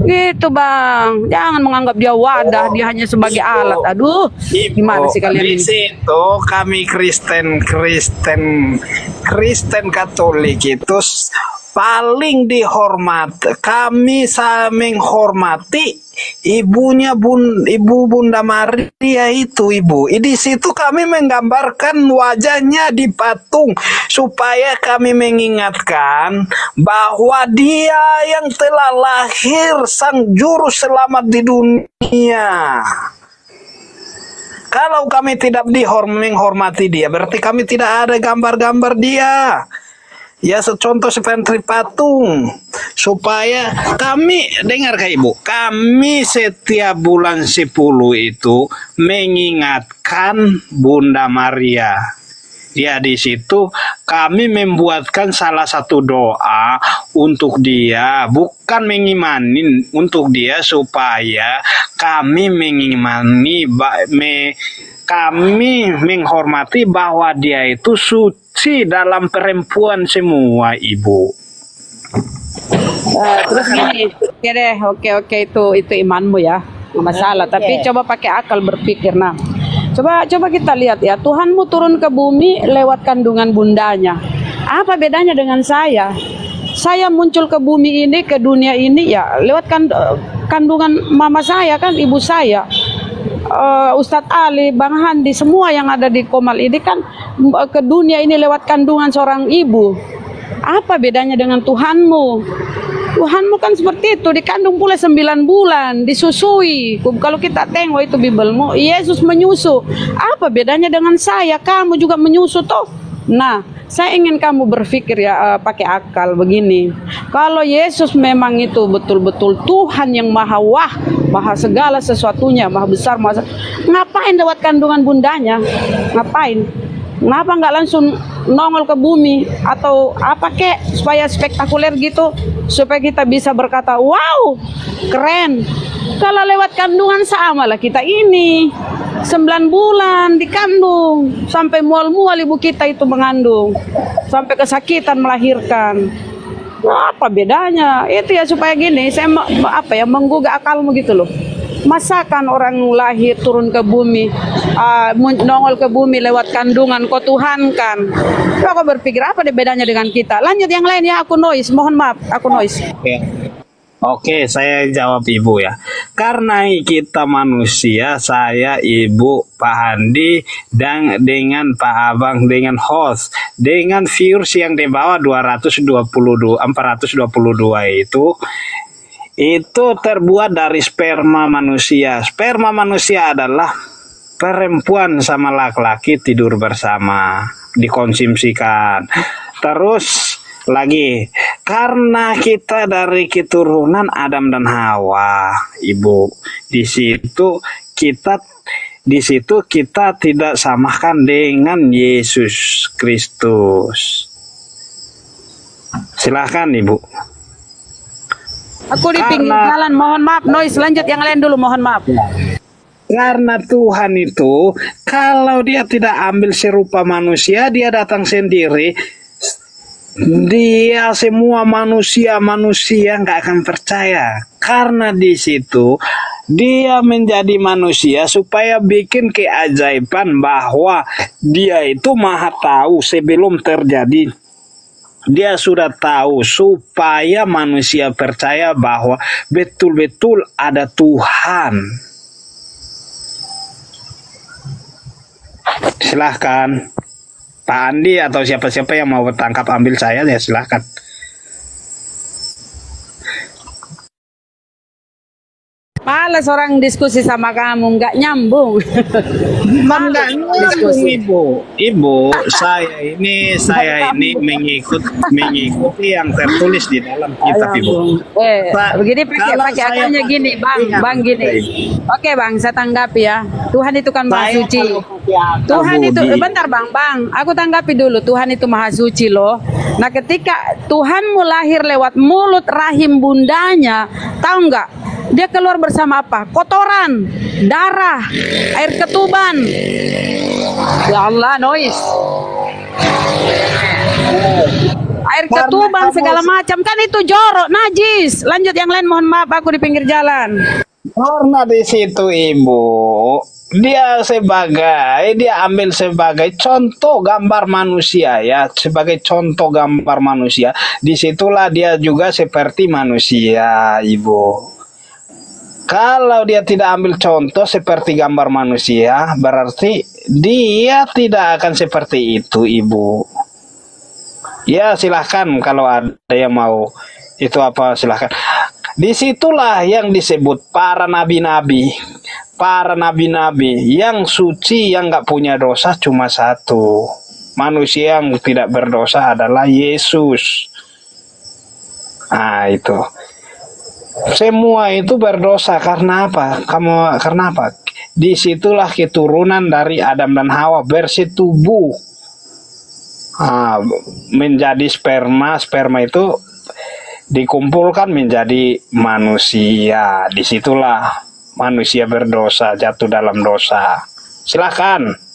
Gitu Bang, jangan menganggap dia wadah, dia hanya sebagai alat. Aduh, gimana sih kalian di situ? Kami Kristen Katolik itu paling dihormati, kami menghormati ibunya Ibu Bunda Maria itu, Ibu. Di situ kami menggambarkan wajahnya di patung supaya kami mengingatkan bahwa Dia yang telah lahir, sang juru selamat di dunia. Kalau kami tidak menghormati Dia, berarti kami tidak ada gambar-gambar Dia. Ya, contoh seperti patung. Supaya kami, dengar Kak Ibu, kami setiap bulan 10 itu mengingatkan Bunda Maria. Ya, di situ kami membuatkan salah satu doa untuk Dia, bukan mengimanin untuk Dia, supaya kami kami menghormati bahwa Dia itu suci dalam perempuan semua, Ibu. Terus gini, oke deh, oke itu imanmu ya, nggak masalah. Tapi coba pakai akal berpikir. Nah, coba kita lihat ya, Tuhanmu turun ke bumi lewat kandungan bundanya. Apa bedanya dengan saya? Saya muncul ke bumi ini, ke dunia ini ya lewat kandungan mama saya kan, ibu saya. Ustadz Ali, Bang Handi, semua yang ada di Komal ini kan ke dunia ini lewat kandungan seorang ibu. Apa bedanya dengan Tuhanmu? Tuhanmu kan seperti itu, dikandung pula 9 bulan, disusui. Kalau kita tengok itu Bibelmu, Yesus menyusu. Apa bedanya dengan saya? Kamu juga menyusu toh. Nah, saya ingin kamu berpikir ya, pakai akal begini. Kalau Yesus memang itu betul-betul Tuhan yang maha segala sesuatunya, maha besar, ngapain lewat kandungan bundanya? Ngapain? Kenapa nggak langsung nongol ke bumi atau apa kek supaya spektakuler gitu, supaya kita bisa berkata wow keren. Kalau lewat kandungan sama lah kita ini 9 bulan dikandung, sampai mual-mual ibu kita itu mengandung, sampai kesakitan melahirkan. Apa bedanya? Itu ya supaya gini, saya menggugah akalmu gitu loh. Masakan orang lahir turun ke bumi, nongol ke bumi lewat kandungan, kau Tuhan kan? Kau berpikir apa bedanya dengan kita? Lanjut yang lain ya, aku noise, mohon maaf, aku noise. Oke, saya jawab Ibu ya. Karena kita manusia, saya, Ibu, Pak Handi, dan dengan Pak Abang, dengan host, dengan viewers yang di bawah 422 itu terbuat dari sperma manusia. Sperma manusia adalah perempuan sama laki-laki tidur bersama, dikonsumsikan. Terus lagi, karena kita dari keturunan Adam dan Hawa, Ibu, di situ kita tidak samakan dengan Yesus Kristus. Silahkan Ibu. Aku di pinggir jalan, mohon maaf, noise. Lanjut yang lain dulu, mohon maaf. Karena Tuhan itu, kalau Dia tidak ambil serupa manusia, Dia datang sendiri. Dia semua manusia nggak akan percaya. Karena di situ Dia menjadi manusia supaya bikin keajaiban bahwa Dia itu maha tahu sebelum terjadi. Dia sudah tahu supaya manusia percaya bahwa betul-betul ada Tuhan. Silahkan Pak Andi atau siapa-siapa yang mau tangkap ambil saya ya silahkan. Males orang diskusi sama kamu, nggak nyambung. Nggak nyambung Ibu, saya ini mengikuti yang tertulis di dalam kitab Ibu. Begini pakai akalnya gini, Bang gini. Oke Bang, saya tanggapi ya. Tuhan itu kan maha suci. Tuhan itu, bentar Bang, aku tanggapi dulu. Tuhan itu maha suci loh. Nah ketika Tuhanmu lahir lewat mulut rahim bundanya, tahu nggak? Dia keluar bersama apa? Kotoran, darah, air ketuban. Ya Allah, noise. Air ketuban segala macam kan itu jorok, najis. Lanjut yang lain, mohon maaf aku di pinggir jalan. Karena di situ Ibu, dia ambil sebagai contoh gambar manusia ya, sebagai contoh gambar manusia. Disitulah dia juga seperti manusia, Ibu. Kalau dia tidak ambil contoh seperti gambar manusia, berarti dia tidak akan seperti itu, Ibu. Ya silahkan kalau ada yang mau itu apa silahkan. Disitulah yang disebut para nabi-nabi. Para nabi-nabi yang suci, yang nggak punya dosa cuma satu. Manusia yang tidak berdosa adalah Yesus. Nah itu. Semua itu berdosa karena apa? Karena apa? Disitulah keturunan dari Adam dan Hawa bersetubuh. Menjadi sperma itu dikumpulkan menjadi manusia. Disitulah manusia berdosa, jatuh dalam dosa. Silakan.